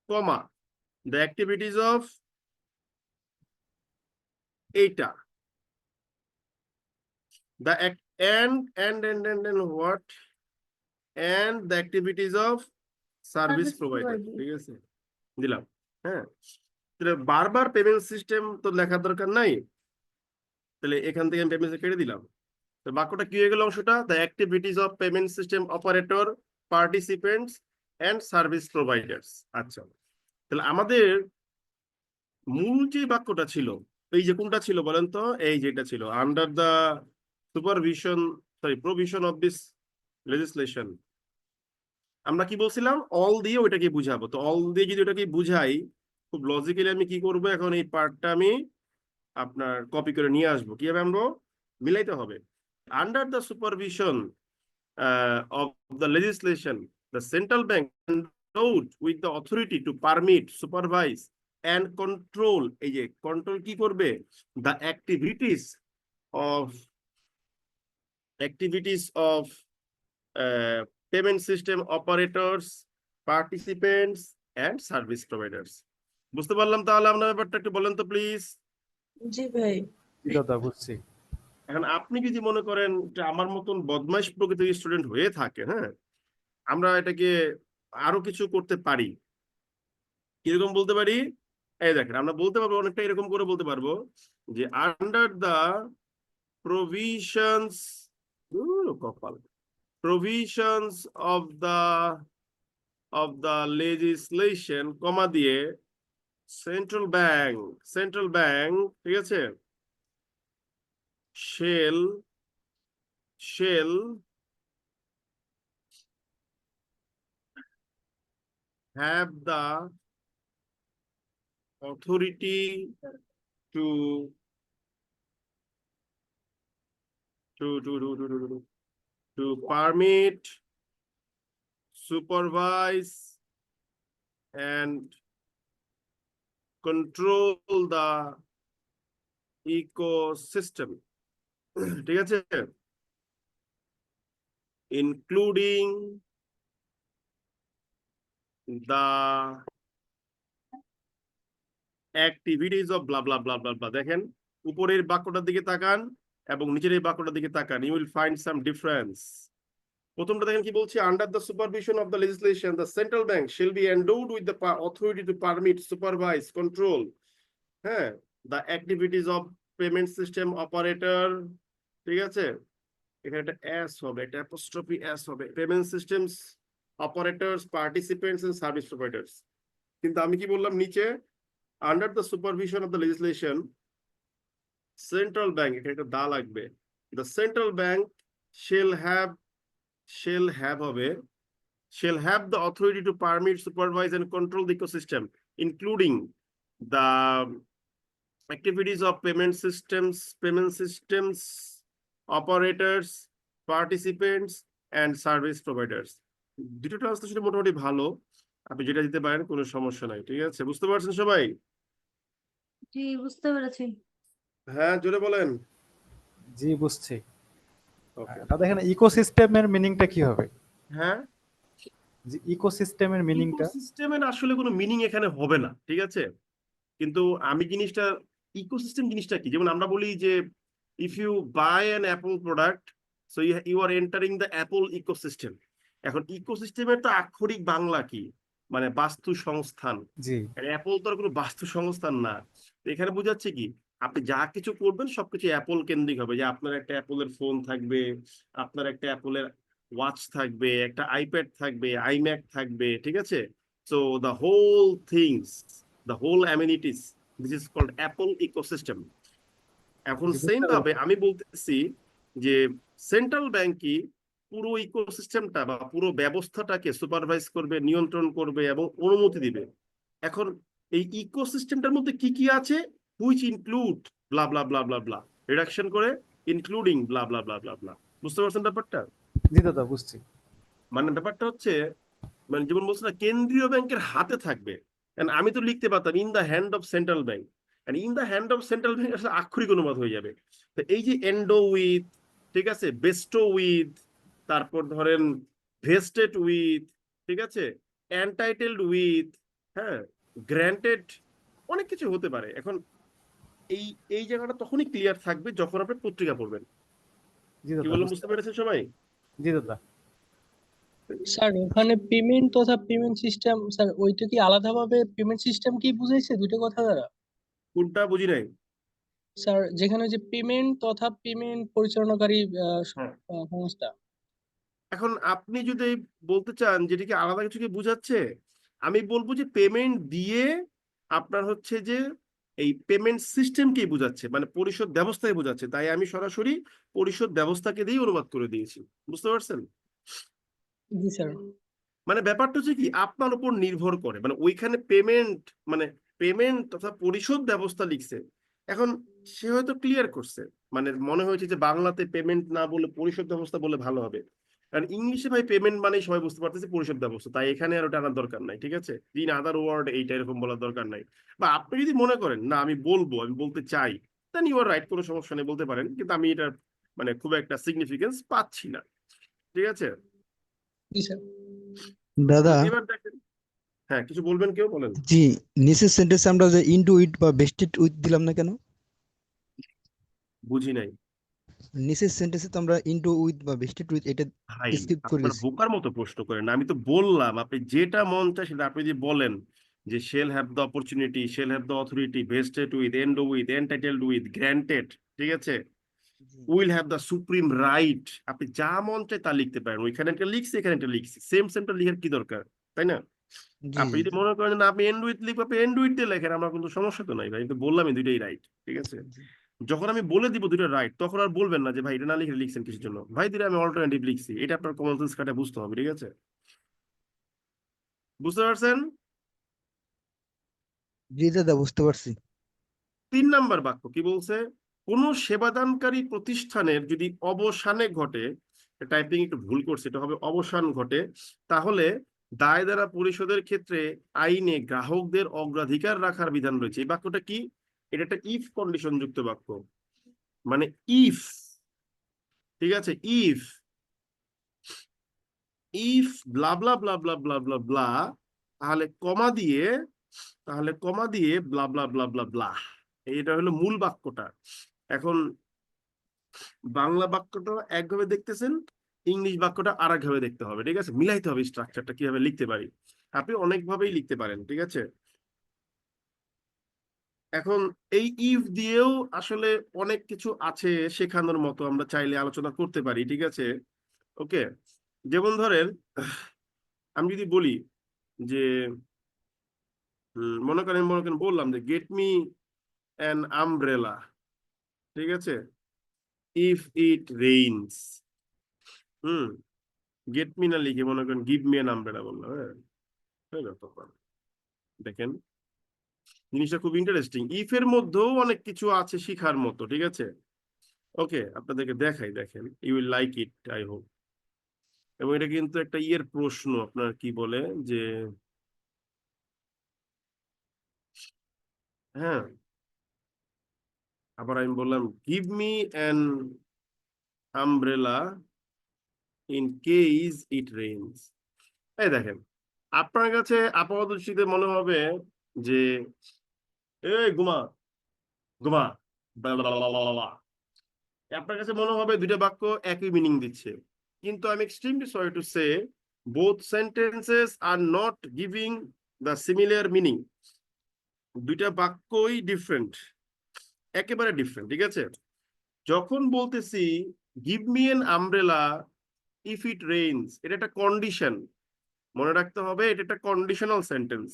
[SPEAKER 1] কমা দ্য অ্যাক্টিভিটিস অফ এইটা, the and what? And the activities of service
[SPEAKER 3] Service
[SPEAKER 1] provider,
[SPEAKER 3] provider.
[SPEAKER 1] ঠিক আছে, দিলাম। হ্যাঁ, তাহলে বারবার পেমেন্ট সিস্টেম তো লেখার দরকার নাই, তাহলে এখান থেকে আমি পেমেন্ট কেটে দিলাম। তো বাক্যটা কি হয়ে গেল অংশটা? The activities of payment system operator, participants and service providers. আচ্ছা, তাহলে আমাদের মূল যে বাক্যটা ছিল, এই যে কোনটা ছিল বলেন তো? এই যেটা ছিল, under the supervision, sorry, provision of this legislation. আমরা কি বলছিলাম? অল দিয়ে ওইটাকে বুঝাবো। তো অল দিয়ে যদি ওটাকে বুঝাই, খুব লজিক্যালি আমি কি করবো, এখন এই পার্টটা আমি আপনার কপি করে নিয়ে আসবো। কিভাবে আনবো? মিলাইতে হবে। Under the supervision of the legislation, the central bank endowed with the authority to permit, supervise and control, এই যে কন্ট্রোল কি করবে? The activities of payment system operators, participants and service providers. বুঝতে পারলাম তাহলে আপনার ব্যাপারটা? একটু বলেন তো প্লিজ।
[SPEAKER 9] জি ভাই।
[SPEAKER 8] জি দাদা, বুঝছি।
[SPEAKER 1] এখন আপনি যদি মনে করেন যে আমার মতন বদমাইশ প্রকৃতির স্টুডেন্ট হয়ে থাকে, হ্যাঁ, আমরা এটাকে আরো কিছু করতে পারি। কিরকম বলতে পারি? এই দেখেন, আমরা বলতে পারবো অনেকটা এরকম করে বলতে পারবো যে আন্ডার দ্য প্রভিশনস, কপাল, প্রভিশনস অফ দ্য লেজিসলেশন, কমা দিয়ে সেন্ট্রাল ব্যাংক, ঠিক আছে, shall have the authority to permit, supervise and control the ecosystem, ঠিক আছে, including the activities of blah blah blah blah blah। দেখেন, উপরের বাক্যটার দিকে তাকান এবং নিচের এই বাক্যটার দিকে তাকান, you will find some difference। প্রথমটা দেখেন কি বলছি? Under the supervision of the legislation, the central bank shall be endowed with the authority to permit, supervise, control, হ্যাঁ, the activities of payment system operator, ঠিক আছে, এখানে একটা এস হবে, একটা অ্যাপোস্ট্রফি এস হবে, payment systems operators, participants and service providers. কিন্তু আমি কি বললাম নিচে? Under the supervision of the legislation, central bank, এখানে একটা দা লাগবে, the central bank shall have the authority to permit, supervise and control the ecosystem, including the activities of payment systems operators, participants and service providers। দুটো translation মোটামুটি ভালো, আপনি যেটা দিতে পারেন কোনো সমস্যা নাই, ঠিক আছে? বুঝতে পারছেন সবাই?
[SPEAKER 3] জি, বুঝতে পেরেছি।
[SPEAKER 1] হ্যাঁ, জোরে বলেন।
[SPEAKER 8] জি, বুঝছি।
[SPEAKER 1] ওকে,
[SPEAKER 8] দাদা, এখানে ইকোসিস্টেমের মিনিংটা কি হবে?
[SPEAKER 1] হ্যাঁ,
[SPEAKER 8] যে ইকোসিস্টেমের মিনিংটা
[SPEAKER 1] ইকোসিস্টেমের আসলে কোনো মিনিং এখানে হবে না, ঠিক আছে, কিন্তু আমি জিনিসটা, ইকোসিস্টেম জিনিসটা কি, যেমন আমরা বলি যে if you buy an Apple product, so you are entering the Apple ecosystem. এখন ইকোসিস্টেমের তো আক্ষরিক বাংলা কি, মানে বাস্তু সংস্থান।
[SPEAKER 8] জি,
[SPEAKER 1] অ্যাপল তো আর কোনো বাস্তু সংস্থান না। এখানে বোঝাচ্ছে কি, আপনি যা কিছু করবেন সবকিছু অ্যাপল কেন্দ্রিক হবে, যে আপনার একটা অ্যাপলের ফোন থাকবে, আপনার একটা অ্যাপলের ওয়াচ থাকবে, একটা আইপ্যাড থাকবে, আইম্যাক থাকবে, ঠিক আছে। So the whole things, the whole amenities, this is called Apple ecosystem। এখন সেম ভাবে আমি বলতেছি যে সেন্ট্রাল ব্যাংকই পুরো ইকোসিস্টেমটা বা পুরো ব্যবস্থাটাকে সুপারভাইজ করবে, নিয়ন্ত্রণ করবে এবং অনুমতি দিবে। এখন এই ইকোসিস্টেমটার মধ্যে কি কি আছে? Which include blah blah blah blah blah, reduction করে ইনক্লুডিং ব্লা ব্লা ব্লা ব্লা ব্লা। বুঝতে পারছেন ব্যাপারটা?
[SPEAKER 8] জি দাদা, বুঝছি।
[SPEAKER 1] মানে ব্যাপারটা হচ্ছে, মানে যেমন বলছে না, কেন্দ্রীয় ব্যাংকের হাতে থাকবে। আমি তো লিখতে পারতাম in the hand of central bank, in the hand of central bank আসলে আক্ষরিক অনুবাদ হয়ে যাবে। তো এই যে এন্ডো উইথ, ঠিক আছে, বেস্টো উইথ, তারপর ধরেন ভেস্টেড উইথ, ঠিক আছে, এন্টাইটেলড উইথ, হ্যাঁ, গ্র্যান্টেড, অনেক কিছু হতে পারে। এখন এই এই জায়গাটা তখনই ক্লিয়ার থাকবে যখন আপনি পত্রিকা পড়বেন।
[SPEAKER 8] জি
[SPEAKER 1] কি
[SPEAKER 8] দাদা
[SPEAKER 1] বললাম বুঝতে পেরেছেন সবাই?
[SPEAKER 8] জি দাদা।
[SPEAKER 9] স্যার ওখানে পেমেন্ট তথা পেমেন্ট সিস্টেম, স্যার ওইটা কি আলাদাভাবে পেমেন্ট সিস্টেম কি বুঝাইছে দুটো কথা দ্বারা?
[SPEAKER 1] কোনটা বুঝি নাই?
[SPEAKER 9] স্যার যেখানে যে পেমেন্ট তথা পেমেন্ট পরিচালনাকারী
[SPEAKER 1] হ্যাঁ,
[SPEAKER 9] সংস্থা।
[SPEAKER 1] এখন আপনি যদি বলতে চান যেটা কি আলাদা কিছুকে বুঝাচ্ছে, আমি বলবো যে পেমেন্ট দিয়ে আপনার হচ্ছে যে এই পেমেন্ট সিস্টেমকেই বোঝাচ্ছে, মানে পরিশোধ ব্যবস্থায় বোঝাচ্ছে, তাই আমি সরাসরি পরিশোধ ব্যবস্থাকে দিয়ে অনুবাদ করে দিয়েছি। বুঝতে পারছেন?
[SPEAKER 9] জি স্যার।
[SPEAKER 1] মানে ব্যাপারটা হচ্ছে কি আপনার উপর নির্ভর করে, মানে ওইখানে পেমেন্ট মানে পেমেন্ট তথা পরিশোধ ব্যবস্থা লিখছে। এখন সে হয়তো ক্লিয়ার করছে, মানে মনে হয়েছে যে বাংলাতে পেমেন্ট না বলে পরিশোধ ব্যবস্থা বলে ভালো হবে, কারণ ইংলিশে ভাই পেমেন্ট মানেই সবাই বুঝতে পারতেছে পরিশোধ ব্যবস্থা, তাই এখানে আর ওটা আনার দরকার নাই। ঠিক আছে, ইন আদার ওয়ার্ড এইটা এরকম বলার দরকার নাই। বা আপনি যদি মনে করেন না আমি বলবো, আমি বলতে চাই, দেন ইউ আর রাইট, কোনো সমস্যা নেই, বলতে পারেন, কিন্তু আমি এটা মানে খুব একটা সিগনিফিকেন্স পাচ্ছি না। ঠিক আছে,
[SPEAKER 9] জি স্যার।
[SPEAKER 10] দাদা,
[SPEAKER 1] এবার দেখেন। হ্যাঁ, কিছু বলবেন, কেউ বলেন।
[SPEAKER 10] জি, নিচের সেন্টেন্সে আমরা যে ইনটু উইথ বা বেস্টেড উইথ দিলাম না কেন?
[SPEAKER 1] বুঝি নাই
[SPEAKER 10] নিচের সেন্টেন্সে তো আমরা ইনটু উইথ বা বেস্টেড উইথ এটা
[SPEAKER 1] ভাই,
[SPEAKER 10] স্কিপ করে
[SPEAKER 1] আপনার
[SPEAKER 10] দিছি।
[SPEAKER 1] বোকার মতো প্রশ্ন করেন। আমি তো বললাম আপনি যেটা মন চায় সেটা আপনি যদি বলেন যে shall have the opportunity, shall have the authority, vested with, and with, entitled with, granted, ঠিক আছে, will have the supreme right, আপনি যা মন চায় তা লিখতে পারেন। ওইখানে একটা লিখছি, এখানে একটা লিখছি, সেম সেমটা লিখার কি দরকার, তাই না?
[SPEAKER 10] জি
[SPEAKER 1] আপনি
[SPEAKER 10] জি
[SPEAKER 1] যদি মনে করেন না আপনি এন্ড উইথ লিখবেন, আপনি এন্ড উইথ দিয়ে লেখেন, আমার কিন্তু সমস্যা তো নাই ভাই, কিন্তু বললামই দুইটাই রাইট। ঠিক আছে,
[SPEAKER 10] জি।
[SPEAKER 1] যখন আমি বলে দিব দুটো রাইট, তখন আর বলবেন না যে ভাই এটা না লিখে লিখছেন কিসের জন্য। ভাই দুটো আমি অল্টারনেটিভ লিখছি, এটা আপনার কমন সেন্স খাটে বুঝতে হবে। ঠিক আছে, বুঝতে পারছেন?
[SPEAKER 10] জি দাদা, বুঝতে পারছি।
[SPEAKER 1] 3 নাম্বার বাক্য কি বলছে? কোন সেবাদানকারী প্রতিষ্ঠানের যদি অবসানে ঘটে, টাইপিং একটু ভুল করছে, এটা হবে অবসান ঘটে, তাহলে দায় দ্বারা পরিশোধের ক্ষেত্রে আইনে গ্রাহকদের অগ্রাধিকার রাখার বিধান রয়েছে। এই বাক্যটা কি? এটা একটা ইফ কন্ডিশন যুক্ত বাক্য, মানে ইফ, ঠিক আছে, if if blah blah blah blah blah blah ব্লা, তাহলে কমা দিয়ে, ব্লা ব্লা ব্লা ব্লা ব্লা, এটা হলো মূল বাক্যটা। এখন বাংলা বাক্যটা একভাবে দেখতেছেন, ইংলিশ বাক্যটা আর একভাবে দেখতে হবে। ঠিক আছে, মিলাইতে হবে স্ট্রাকচারটা কিভাবে লিখতে পারি। আপনি অনেকভাবেই লিখতে পারেন। ঠিক আছে, এখন এই ইফ দিয়েও আসলে অনেক কিছু আছে শেখানোর মতো, আমরা চাইলে আলোচনা করতে পারি। ঠিক আছে, ওকে, যেমন ধরেন আমি যদি বলি যে মনে করেন বললাম যে গেট মি অ্যান আমব্রেলা, ঠিক আছে, if it rains. Hmm, get me না লিখে মনে করেন গিভ মি অ্যান আমব্রেলা বললাম। হ্যাঁ, হয়ে গেল তখন। দেখেন জিনিসটা খুব ইন্টারেস্টিং, ইফ এর মধ্যেও অনেক কিছু আছে শিখার মতো। ঠিক আছে, ওকে, আপনাদেরকে দেখাই, দেখেন, you will like it, I hope. এবং এটা কিন্তু একটা ইয়ের প্রশ্ন, আপনার কি বলে যে, হ্যাঁ, আবার আমি বললাম give me an umbrella in case it rains. এই দেখেন, আপনার কাছে আপাতত দৃষ্টিতে মনে হবে যে এই ঘুমা ঘুমা blah, blah, blah, blah, blah, আপনার কাছে মনে হবে দুইটা বাক্য একই মিনিং দিচ্ছে, কিন্তু আমি extremely sorry to say both sentences are not giving the similar meaning. দুইটা বাক্যই ডিফারেন্ট, একেবারে ডিফারেন্ট। ঠিক আছে, যখন বলতেছি give me N umbrella if it rains, এটা একটা কন্ডিশন, মনে রাখতে হবে, এটা একটা কন্ডিশনাল সেন্টেন্স।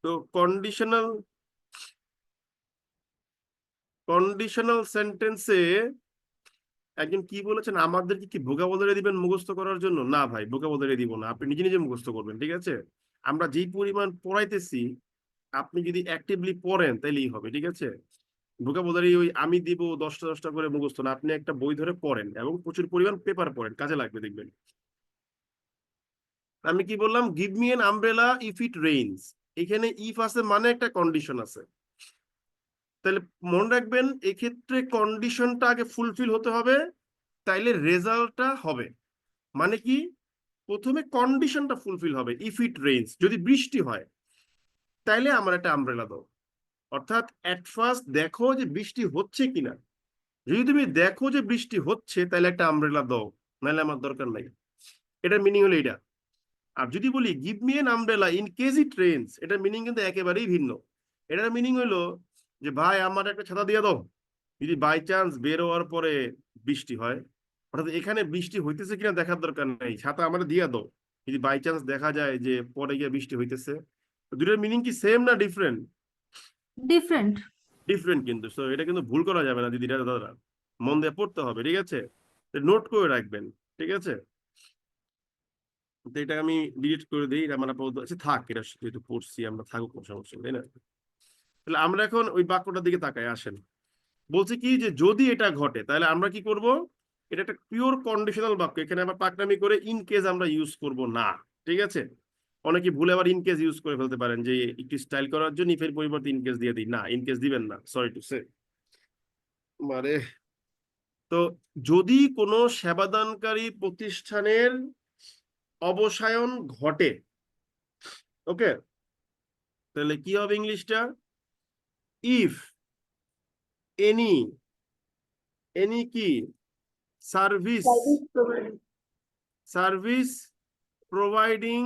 [SPEAKER 1] তো কন্ডিশনাল সেন্টেন্সে একজন কি বলেছেন, আমাদেরকে কি ভোকাবুলারি দিবেন মুখস্থ করার জন্য? না ভাই, ভোকাবুলারি দিব না, আপনি নিজে নিজে মুখস্থ করবেন। ঠিক আছে, আমরা যেই পরিমাণ পড়াইতেছি আপনি যদি অ্যাক্টিভলি পড়েন তাইলেই হবে। ঠিক আছে, ভোকাবুলারি ওই আমি দিব 10টা 10টা করে মুখস্থ না, আপনি একটা বই ধরে পড়েন এবং প্রচুর পরিমাণ পেপার পড়েন, কাজে লাগবে দেখবেন। আমি কি বললাম? Give me N umbrella if it rains, এখানে ইফ আছে মানে একটা কন্ডিশন আছে, তাহলে মনে রাখবেন এক্ষেত্রে কন্ডিশনটা আগে ফুলফিল হতে হবে, তাইলে রেজাল্টটা হবে। মানে কি, প্রথমে কন্ডিশনটা ফুলফিল হবে, ইফ ইট রেইনস, যদি বৃষ্টি হয় তাইলে আমার একটা আমব্রেলা দাও, অর্থাৎ এট ফার্স্ট দেখো যে বৃষ্টি হচ্ছে কিনা, যদি তুমি দেখো যে বৃষ্টি হচ্ছে তাহলে একটা আমব্রেলা দাও, নাহলে আমার দরকার নাই। এটার মিনিং হলো এটা। আর যদি বলি give me N umbrella in case it rains, এটার মিনিং কিন্তু একেবারেই ভিন্ন। এটার মিনিং হলো যে ভাই আমার একটা ছাতা দিয়ে দাও যদি বাই চান্স বের হওয়ার পরে বৃষ্টি হয়। অর্থাৎ এখানে বৃষ্টি হইতেছে কিনা দেখার দরকার নেই, ছাতা আমার দিয়ে দাও যদি বাই চান্স দেখা যায় যে পরে গিয়ে বৃষ্টি হইতেছে। দুটোর মিনিং কি সেম না ডিফারেন্ট?
[SPEAKER 3] ডিফারেন্ট।
[SPEAKER 1] ডিফারেন্ট কিন্তু। সো এটা কিন্তু ভুল করা যাবে না দিদিরা দাদারা, মন দিয়ে পড়তে হবে, ঠিক আছে? নোট করে রাখবেন, ঠিক আছে? তো এটা আমি ডিলিট করে দিই, এটা আমার আপাতত আছে, থাক, এটা যেহেতু পড়ছি আমরা, থাকুক, কোনো সমস্যা নেই, তাই না? তাহলে আমরা এখন ওই বাক্যটার দিকে তাকাই আসেন। বলছে কি যে যদি এটা ঘটে তাহলে আমরা কি করব? এটা একটা পিওর কন্ডিশনাল বাক্য, এখানে আমরা পাকনামি করে ইন কেস আমরা ইউজ করব না, ঠিক আছে? অনেকে ভুলে আবার ইন কেস ইউজ করে ফেলতে পারেন, যে একটু স্টাইল করার জন্য ইফের পরিবর্তে ইন কেস দিয়ে দিই। না, ইন কেস দিবেন না, সরি টু সে। মানে তো যদি কোনো সেবাদানকারী প্রতিষ্ঠানের অবসায়ন ঘটে, ওকে, তাহলে কি হবে ইংলিশটা? ইফ এনি কি service providing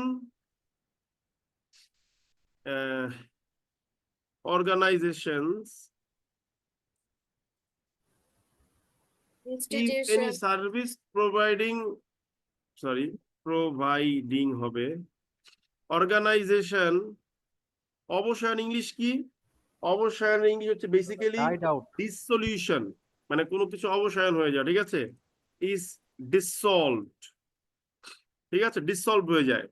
[SPEAKER 1] organizations, if any service providing হবে organization, অবসায়ন ইংলিশ কি? অবসায়ন ইংলিশ হচ্ছে বেসিক্যালি
[SPEAKER 8] Died out.
[SPEAKER 1] ডিসসলিউশন, মানে কোনো কিছু অবসায়ন হয়ে যায়, ঠিক আছে? ইজ ডিসলভড, ঠিক আছে, ডিসলভ হয়ে যায়।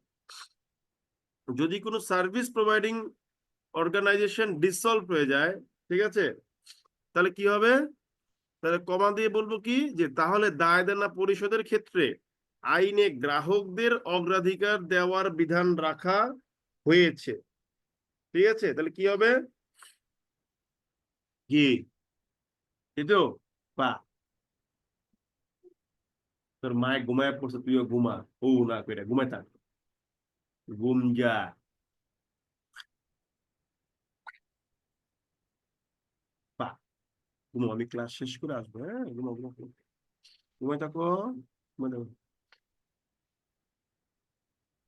[SPEAKER 1] যদি কোনো সার্ভিস প্রোভাইডিং অর্গানাইজেশন ডিসলভ হয়ে যায়, ঠিক আছে, তাহলে কি হবে? তাহলে কমা দিয়ে বলবো কি যে তাহলে দায় দেনা পরিশোধের ক্ষেত্রে আইনে গ্রাহকদের অগ্রাধিকার দেওয়ার বিধান রাখা হয়েছে, ঠিক আছে? তাহলে কি হবে? কি তো বা তোর মায়ে ঘুমায় পড়ছে, তুইও ঘুমা, ও না করে ঘুমায় থাক, ঘুম যা। বা ঘুমো, আমি ক্লাস শেষ করে আসবো, হ্যাঁ, ঘুমো ঘুমো ঘুমায় থাকো, ঘুমায় থাকো।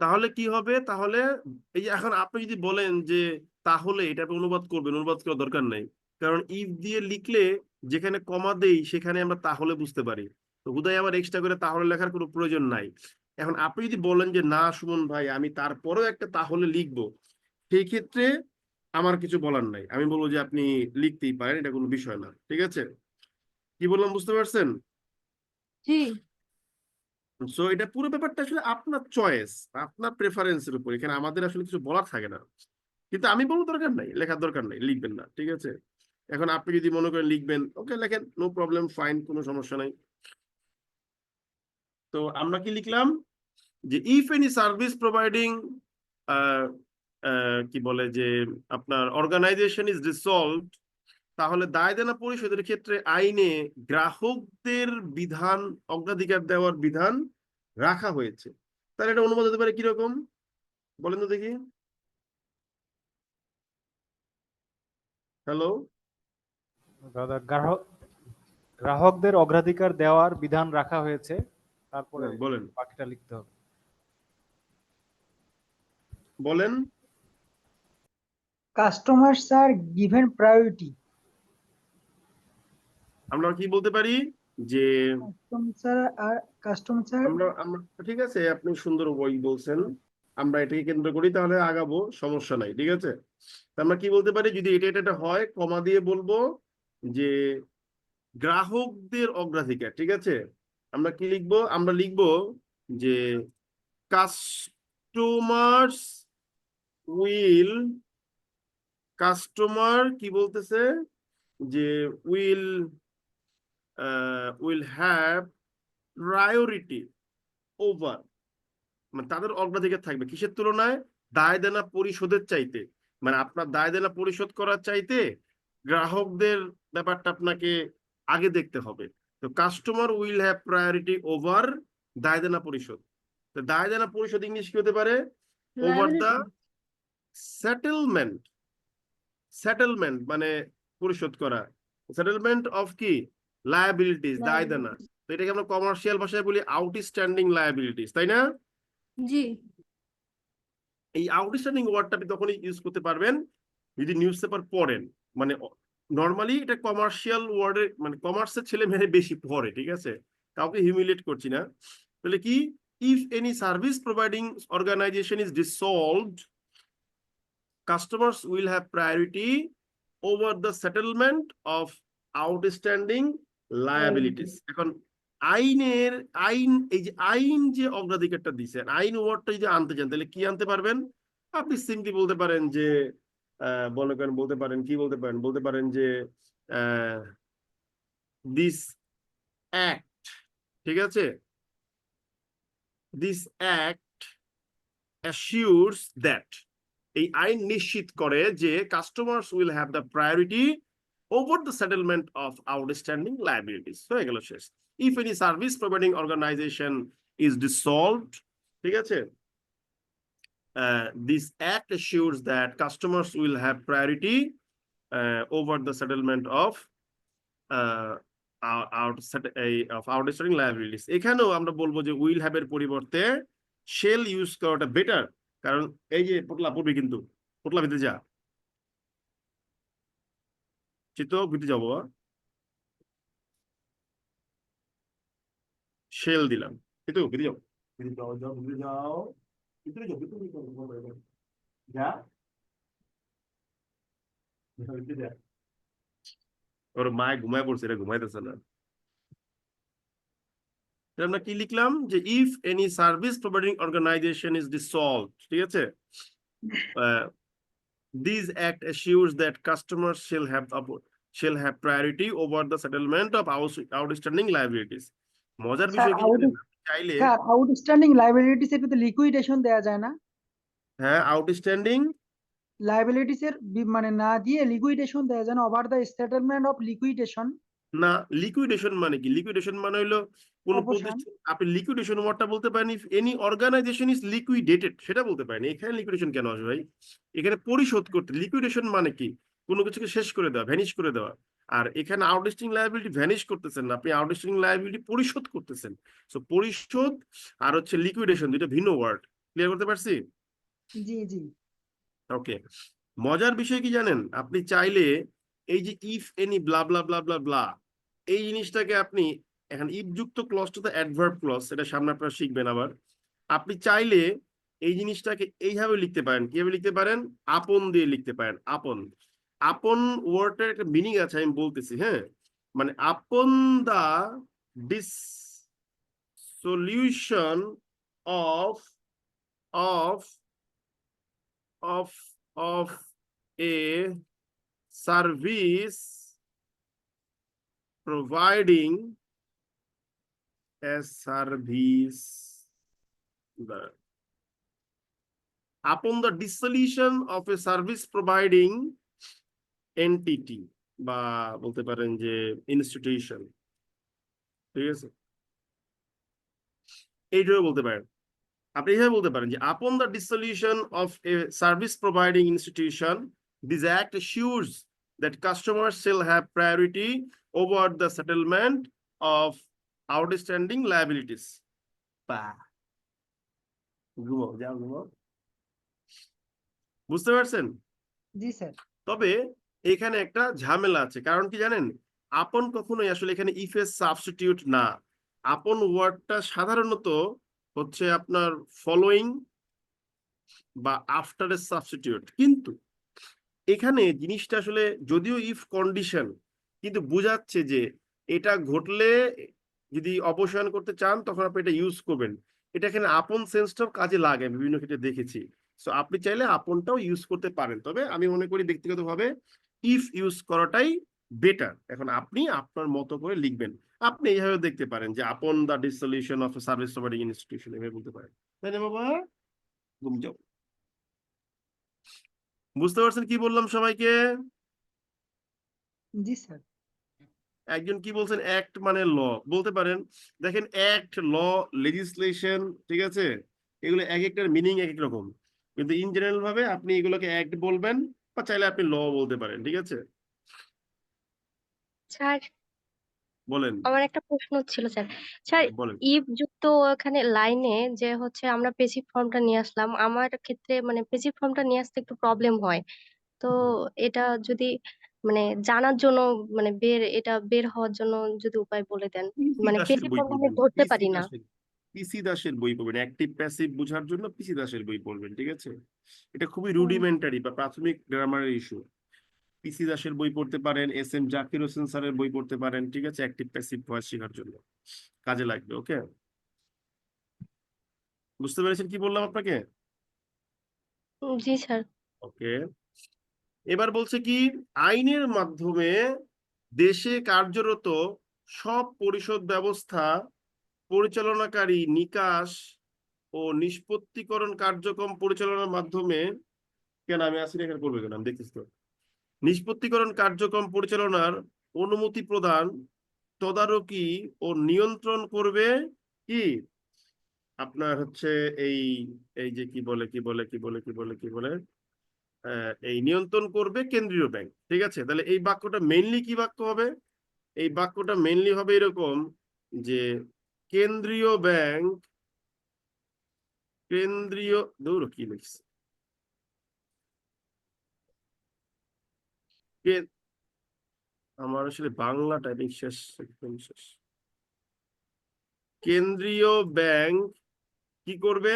[SPEAKER 1] তাহলে কি হবে? তাহলে এই যে এখন আপনি যদি বলেন যে তাহলে এটা আপনি অনুবাদ করবেন, অনুবাদ করার দরকার নাই, কারণ ইফ দিয়ে লিখলে যেখানে কমা দেই সেখানে আমরা তাহলে বুঝতে পারি, তো হুদাই আবার এক্সট্রা করে তাহলে লেখার কোনো প্রয়োজন নাই। এখন আপনি যদি বলেন যে না সুমন ভাই আমি তারপরেও একটা তাহলে লিখবো, সেই ক্ষেত্রে আমার কিছু বলার নাই, আমি বলবো যে আপনি লিখতেই পারেন, এটা কোনো বিষয় না, ঠিক আছে? কি বললাম বুঝতে পারছেন?
[SPEAKER 3] জি।
[SPEAKER 1] সো এটা পুরো ব্যাপারটা আসলে আপনার চয়েস, আপনার প্রেফারেন্সের উপর, এখানে আমাদের আসলে কিছু বলার থাকে না। কিন্তু আমি বলবো দরকার নাই, লেখার দরকার নাই, লিখবেন না, ঠিক আছে? এখন আপনি যদি মনে করেন লিখবেন, ওকে লেখেন, নো প্রবলেম, ফাইন, কোনো সমস্যা নাই। তো আমরা কি লিখলাম যে ইফ এনি সার্ভিস প্রোভাইডিং কি বলে যে আপনার অর্গানাইজেশন ইজ ডিসলভড, তাহলে দায় দেনা পরিশোধের ক্ষেত্রে আইনে গ্রাহকদের বিধান, অগ্রাধিকার দেওয়ার বিধান রাখা হয়েছে। তাহলে এটা অনুবাদ হতে পারে কিরকম বলেন তো দেখি? হ্যালো,
[SPEAKER 8] দাদা, গ্রাহকদের অগ্রাধিকার দেওয়ার বিধান রাখা হয়েছে, তারপরে
[SPEAKER 1] বলেন
[SPEAKER 8] বাকিটা লিখতে হবে।
[SPEAKER 1] বলেন।
[SPEAKER 4] Customers are given priority.
[SPEAKER 1] আমরা কি বলতে পারি যে
[SPEAKER 4] Customers are
[SPEAKER 1] আমরা ঠিক আছে, আপনি সুন্দর বই বলছেন, আমরা এটাকে কেন্দ্র করি, তাহলে আগাবো, সমস্যা নাই, ঠিক আছে? তা আমরা কি বলতে পারি যদি এটা হয়, কমা দিয়ে বলবো যে গ্রাহকদের অগ্রাধিকার, ঠিক আছে? আমরা কি লিখবো? আমরা লিখবো যে কাস্টমার কি বলতেছে যে উইল হ্যাভ প্রায়োরিটি ওভার, মানে তাদের অগ্রাধিকার থাকবে কিসের তুলনায়? দায় দেনা পরিশোধের চাইতে, মানে আপনার দায় দেনা পরিশোধ করার চাইতে গ্রাহকদের ব্যাপারটা আপনাকে আগে দেখতে হবে। তো customer will have priority over দায় দেনা পরিশোধ। তো দায় দেনা পরিশোধ ইংলিশ কি হতে পারে? ওভার দা সেটেলমেন্ট মানে পরিশোধ করা, সেটেলমেন্ট অফ কি লায়াবিলিটিস, দায় দেনা। তো এটাকে আমরা কমার্শিয়াল ভাষায় বলি আউটস্ট্যান্ডিং লায়াবিলিটিস, তাই না?
[SPEAKER 3] জি।
[SPEAKER 1] এই আউটস্ট্যান্ডিং ওয়ার্ডটা আপনি তখনই ইউজ করতে পারবেন যদি নিউজ পেপার পড়েন। মানে নর্মালি এটা কমার্শিয়াল ওয়ার্ডে, মানে কমার্সের ছেলে মেয়ে বেশি পড়ে, ঠিক আছে? কাউকে হিউমিলেট করছি না। তাহলে কি, if any service providing organization is dissolved, customers will have priority over the settlement of outstanding liabilities. এখন আইন এই যে আইন যে অগ্রাধিকারটা দিচ্ছেন, আইন ওয়ার্ডটা যদি আনতে চান তাহলে কি আনতে পারবেন? আপনি সিম্পলি বলতে পারেন যে বলতে পারেন কি বলতে পারেন যে দিস অ্যাক্ট, ঠিক আছে, দিস অ্যাক্ট assures that, এই আইন নিশ্চিত করে যে customers will have the priority over the settlement of outstanding liabilities. হয়ে গেল, শেষ। If any service providing organization is dissolved, ঠিক আছে, this act assures that customers will have priority over the settlement of outstanding liabilities. এখানেও আমরা বলবো যে will have এর পরিবর্তে শেল ইউজ করাটা বেটার, কারণ এই যে পোটলা পড়বি, কিন্তু পোটলা ভিতরে যা, চিত্ত ভিতরে যাবো, শেল দিলাম, কিন্তু ভিতরে যাও, ভিতরে যাও, ভিতরে যাও, ভিতরে যাও, ভিতরে যাও, যা, ভিতরে যা। ওর মায় ঘুমায় পড়ছে, এটা ঘুমাইতেছে না। আমরা কি লিখলাম যে if any service providing organization is dissolved, ঠিক আছে, this act assures that customers shall have priority over the settlement of outstanding liabilities. মজার বিষয় কি জানেন? চাইলে
[SPEAKER 4] স্যার আউটস্ট্যান্ডিং লাইবিলিটিস এর ভিতরে লিকুইডেশন দেয়া যায় না?
[SPEAKER 1] হ্যাঁ, আউটস্ট্যান্ডিং
[SPEAKER 4] লাইবিলিটিস এর মানে না দিয়ে লিকুইডেশন দেয়া যায় না, over the settlement of liquidation.
[SPEAKER 1] না, লিকুইডেশন মানে কি? লিকুইডেশন মানে হলো কোন
[SPEAKER 4] অবসান।
[SPEAKER 1] প্রতিষ্ঠান, আপনি লিকুইডেশন ওয়ার্ডটা বলতে পারেন if any organisation is liquidated, সেটা বলতে পারেন। এখানে লিকুইডেশন কেন আসবে ভাই? এখানে পরিশোধ করতে। লিকুইডেশন মানে কি? কোনো কিছুকে শেষ করে দেওয়া, ভ্যানিশ করে দেওয়া। আর এখানে আউটস্ট্যান্ডিং লায়াবিলিটি ভ্যানিশ করতেছেন না, আপনি আউটস্ট্যান্ডিং লায়াবিলিটি পরিশোধ করতেছেন। সো পরিশোধ আর হচ্ছে লিকুইডেশন দুটো ভিন্ন ওয়ার্ড। ক্লিয়ার করতে পারছি?
[SPEAKER 4] জি জি।
[SPEAKER 1] ওকে, মজার বিষয় কি জানেন? আপনি চাইলে এই যে if any blah blah blah blah ব্লা, এই জিনিসটাকে আপনি এখন ইফ যুক্ত ক্লজটা তো অ্যাডভার্ব ক্লজ, এটা সামনে আপনারা শিখবেন আবার। আপনি চাইলে এই জিনিসটাকে এইভাবে লিখতে পারেন। কিভাবে লিখতে পারেন? আপন দিয়ে লিখতে পারেন। আপন, আপন ওয়ার্ডটার একটা মিনিং আছে, আমি বলতেছি। হ্যাঁ, মানে upon the dissolution of of of of a service providing a service upon the dissolution of a service providing entity বা বলতে পারেন যে ইনস্টিটিউশন, ঠিক আছে, এইটাও বলতে পারেন। আপনি এইভাবে বলতে পারেন যে upon the dissolution of a service providing institution, this act assures that customers shall have priority over the settlement of outstanding liabilities. ঘুমাও, যাও ঘুমাও। বুঝতে পারছেন?
[SPEAKER 4] জি স্যার।
[SPEAKER 1] তবে এখানে একটা ঝামেলা আছে, কারণ কি জানেন? আপন কখনোই আসলে এখানে ইফ এর সাবস্টিটিউট না। আপন ওয়ার্ডটা সাধারণত হচ্ছে আপনার ফলোইং বা আফটার এর সাবস্টিটিউট। কিন্তু এখানে জিনিসটা আসলে যদিও ইফ কন্ডিশন, কিন্তু বোঝাচ্ছে যে এটা ঘটলে যদি অবসান করতে চান তখন আপনি এটা ইউজ করবেন। এটা এখানে আপন সেন্সটাও কাজে লাগে, বিভিন্ন ক্ষেত্রে দেখেছি। সো আপনি চাইলে আপনটাও ইউজ করতে পারেন, তবে আমি মনে করি ব্যক্তিগতভাবে ইফ ইউজ করাটাই বেটার। এখন আপনি আপনার মতো করে লিখবেন। আপনি এইভাবে দেখতে পারেন যে upon the dissolution of service providing institution, এভাবে বলতে পারেন। তাই না বাবা? ঘুম যাও। বুঝতে পারছেন কি বললাম সবাইকে?
[SPEAKER 4] জি স্যার।
[SPEAKER 1] একজন কি বলছেন, অ্যাক্ট মানে ল বলতে পারেন। দেখেন, অ্যাক্ট, ল, লেজিসলেশন, ঠিক আছে, এগুলো এক একটার মিনিং এক এক রকম, কিন্তু ইন জেনারেল ভাবে আপনি এগুলোকে অ্যাক্ট বলবেন বা চাইলে আপনি ল বলতে পারেন, ঠিক আছে।
[SPEAKER 6] স্যার
[SPEAKER 1] বলেন
[SPEAKER 6] আমার একটা প্রশ্ন ছিল স্যার। স্যার,
[SPEAKER 1] বলেন।
[SPEAKER 6] ইফ যুক্ত এখানে লাইনে যে হচ্ছে আমরা পেসিভ ফর্মটা নিয়ে আসলাম, আমার ক্ষেত্রে মানে পেসিভ ফর্মটা নিয়ে আসতে একটু প্রবলেম হয়। তো এটা যদি মানে জানার জন্য মানে এটা বের হওয়ার জন্য যদি উপায় বলে দেন,
[SPEAKER 1] পিসি
[SPEAKER 6] মানে
[SPEAKER 1] দাসের
[SPEAKER 6] পেসিভ
[SPEAKER 1] বই
[SPEAKER 6] ফর্মটা আমি
[SPEAKER 1] পড়বেন,
[SPEAKER 6] ধরতে
[SPEAKER 1] পিসি
[SPEAKER 6] পারি না।
[SPEAKER 1] দাসের, পিসি দাসের বই পড়বেন, অ্যাক্টিভ প্যাসিভ বোঝার জন্য পিসি দাসের বই পড়বেন, ঠিক আছে? এটা খুবই
[SPEAKER 6] হুম।
[SPEAKER 1] রুডিমেন্টারি বা প্রাথমিক গ্রামারের ইস্যু। পিসি দাসের বই পড়তে পারেন, এস এম জাকির হোসেন স্যারের বই পড়তে পারেন, ঠিক আছে? অ্যাক্টিভ প্যাসিভ ভয়েস শেখার জন্য কাজে লাগবে। ওকে, বুঝতে পেরেছেন কি বললাম আপনাকে?
[SPEAKER 6] জি স্যার।
[SPEAKER 1] ওকে, এবার বলছে কি, আইনের মাধ্যমে দেশে কার্যরত সব পরিশোধ ব্যবস্থা পরিচালনাকারী নিকাশ ও নিষ্পত্তিকরণ কার্যক্রম পরিচালনার মাধ্যমে, কেন আমি আসলে এখানে করবে কেন, আমি দেখতেছি তো। নিষ্পত্তিকরণ কার্যক্রম পরিচালনার অনুমতি প্রদান, তদারকি ও নিয়ন্ত্রণ করবে কি আপনার হচ্ছে এই, এই যে কি বলে এই নিয়ন্ত্রণ করবে কেন্দ্রীয় ব্যাংক, ঠিক আছে? তাহলে এই বাক্যটা মেইনলি কি বাক্য হবে? এই বাক্যটা মেইনলি হবে এরকম যে কেন্দ্রীয় ব্যাংক, কেন্দ্রীয় দূর কি লিখছে, আমার আসলে বাংলা টাইপিং শেষ, একদম শেষ। কেন্দ্রীয় ব্যাংক কি করবে,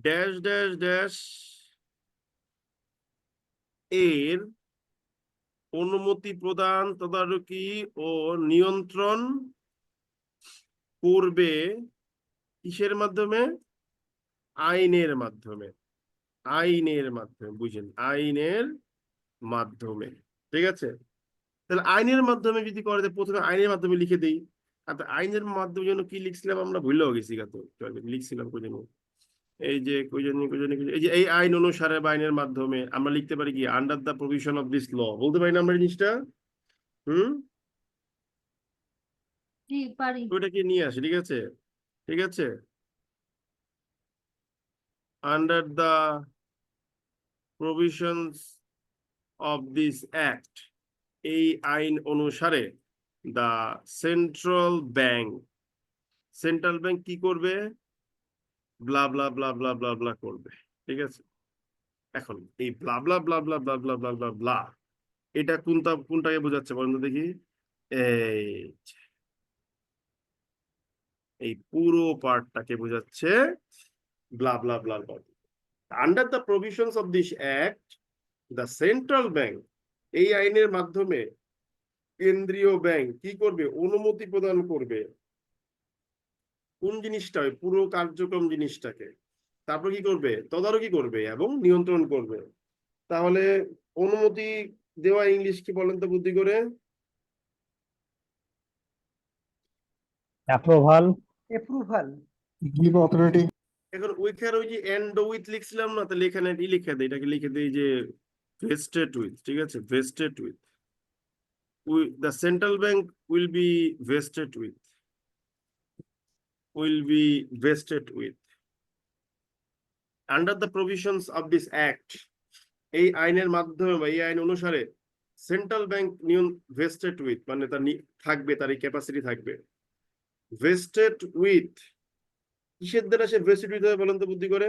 [SPEAKER 1] ড্যাশ ড্যাশ ড্যাশ এর অনুমতি প্রদান, তদারকি ও নিয়ন্ত্রণ করবে কিসের মাধ্যমে? আইনের মাধ্যমে। আইনের মাধ্যমে, বুঝেন, আইনের মাধ্যমে, ঠিক আছে? তাহলে আইনের মাধ্যমে যদি করে, প্রথমে আইনের মাধ্যমে লিখে দেই। আর আইনের মাধ্যমে জন্য কি লিখছিলাম আমরা, ভুলেও গেছি কত লিখছিলাম কই যেন, এই যে এই যে এই আইন অনুসারে বা আইনের মাধ্যমে আমরা লিখতে পারি কি, under the provision of this law, বলতে পারি না আমরা এই জিনিসটা? হুম,
[SPEAKER 3] জি পারি।
[SPEAKER 1] ওইটাকে নিয়ে আসি, ঠিক আছে? ঠিক আছে, under the provisions of this act, এই আইন অনুসারে দা সেন্ট্রাল ব্যাংক, সেন্ট্রাল ব্যাংক কি করবে, ব্লা ব্লা ব্লা ব্লা ব্লা ব্লা করবে, ঠিক আছে? এখন এই ব্লা blah blah blah blah blah blah blah ব্লা, এটা কোনটাকে বোঝাচ্ছে বলেন তো দেখি? এই যে, এই পুরো পার্টটাকে বোঝাচ্ছে blah blah blah blah. Under the provisions of this act, the central bank, এই আইনের মাধ্যমে কেন্দ্রীয় ব্যাংক কি করবে, অনুমতি প্রদান করবে কোন জিনিসটা, ওই পুরো কার্যক্রম জিনিসটাকে। তারপর কি করবে, তদারকি করবে এবং নিয়ন্ত্রণ করবে। তাহলে অনুমতি দেওয়া ইংলিশ কি বলেন তো বুদ্ধি করে?
[SPEAKER 5] অ্যাপ্রুভাল।
[SPEAKER 4] অ্যাপ্রুভাল।
[SPEAKER 2] Give authority.
[SPEAKER 1] এখন ওইখানে ওই যে এন্ড উইথ লিখছিলাম না, তাহলে এখানে এটি লিখে দেয়, এটাকে লিখে দেয় যে ভেস্টেড উইথ, ঠিক আছে? Vested with, the central bank will be vested with, under the provisions of this act, এই আইনের মাধ্যমে বা এই আইন অনুসারে সেন্ট্রাল ব্যাংক ভেস্টেড উইথ মানে তার থাকবে, তার ক্যাপাসিটি থাকবে। ভেস্টেড উইথ কিসের দ্বারা সে ভেস্টেড উইথ হবে বলেন তো বুদ্ধি করে?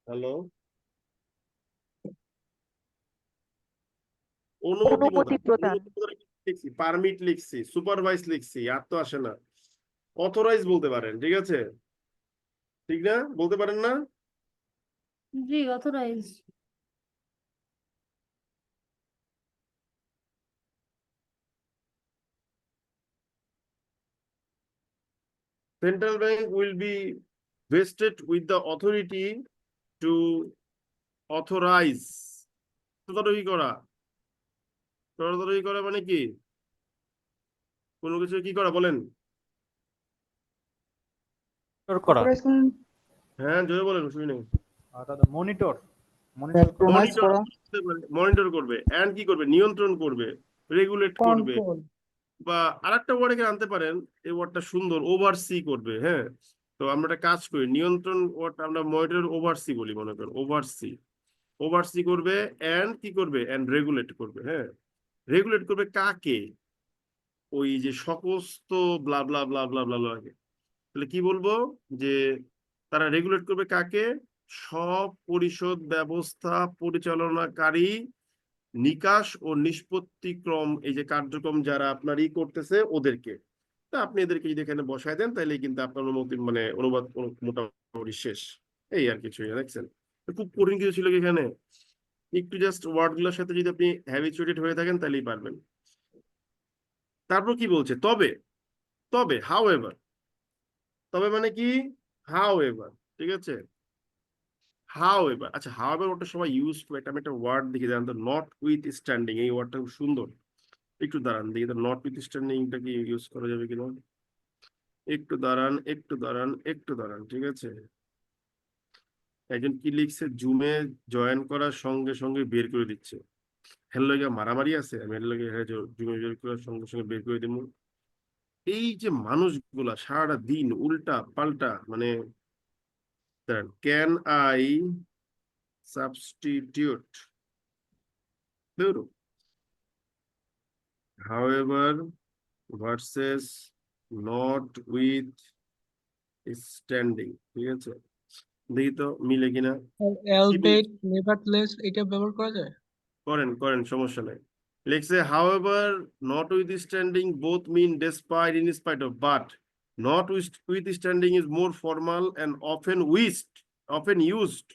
[SPEAKER 1] হ্যালো, অনুমতি
[SPEAKER 6] অনুমতি প্রদান।
[SPEAKER 1] লিখছি, পারমিট লিখছি, সুপারভাইজ লিখছি, আর তো আসে না। অথরাইজ বলতে পারেন, ঠিক আছে? ঠিক না, বলতে পারেন না?
[SPEAKER 3] জি authorize.
[SPEAKER 1] Central bank will be vested with the authority to authorize, তদারকি করা। তদারকি করা মানে কি, কোনো কিছু কি করা বলেন?
[SPEAKER 8] করা।
[SPEAKER 4] Authorize করুন।
[SPEAKER 1] হ্যাঁ জোরে বলেন, শুনি নেই।
[SPEAKER 8] মনিটর
[SPEAKER 2] প্যাট্রোনাইজ করা।
[SPEAKER 1] মনিটর করবে, এন্ড কি করবে, নিয়ন্ত্রণ করবে, রেগুলেট করবে,
[SPEAKER 4] কন্ট্রোল।
[SPEAKER 1] বা আরেকটা ওয়ার্ড এখানে আনতে পারেন, এই ওয়ার্ডটা সুন্দর, ওভারসি করবে। হ্যাঁ, তো আমরা একটা কাজ করি, নিয়ন্ত্রণ ওয়ার্ড আমরা মনিটর ওভারসি বলি, মনে করেন ওভারসি। ওভারসি করবে এন্ড কি করবে এন্ড রেগুলেট করবে। হ্যাঁ, রেগুলেট করবে কাকে? ওই যে সমস্ত ব্লা ব্লা ব্লা ব্লা ব্লা ব্লা। তাহলে কি বলবো যে তারা রেগুলেট করবে কাকে? সব পরিশোধ ব্যবস্থা পরিচালনাকারী নিকাশ ও নিষ্পত্তিক্রম এই যে কার্যক্রম যারা আপনার করতেছে ওদেরকে। তা আপনি এদেরকে যদি এখানে বসায় দেন তাহলে কিন্তু আপনার অনুমতি মানে অনুবাদ মোটামুটি শেষ। এই আর কিছুই না, দেখছেন? খুব কঠিন কিছু ছিল কি এখানে? একটু জাস্ট ওয়ার্ড গুলোর সাথে যদি আপনি হ্যাবিচুয়েটেড হয়ে থাকেন তাহলেই পারবেন। তারপর কি বলছে? তবে তবে হাউএভার, তবে মানে কি? হাউএভার, ঠিক আছে? হাউএভার, আচ্ছা হাউএভার ওটা সবাই ইউজ করে, আমি একটা ওয়ার্ড দেখি জানেন তো, নট উইথ স্ট্যান্ডিং। এই ওয়ার্ডটা খুব সুন্দর। একটু দাঁড়ান দেখি তো নট উইথ স্ট্যান্ডিংটা কি ইউজ করা যাবে কিনা। একটু দাঁড়ান, একটু দাঁড়ান, একটু দাঁড়ান, ঠিক আছে? একজন কি লিখছে, জুমে জয়েন করার সঙ্গে সঙ্গে বের করে দিচ্ছে। হ্যালো লাগা মারামারি আছে, আমি হ্যালো লাগে হ্যাঁ জুমে বের করার সঙ্গে সঙ্গে বের করে দিব। এই যে মানুষগুলা সারাটা দিন উল্টা পাল্টা মানে, can I substitute however versus not with standing, ঠিক আছে? দেখি তো মিলে কিনা।
[SPEAKER 9] অ্যালবেট নেভারথলেস এটা ব্যবহার করা যায়?
[SPEAKER 1] করেন করেন, সমস্যা নাই। লিখছে however not withstanding both mean despite, in spite of, but not withstanding is more formal and often used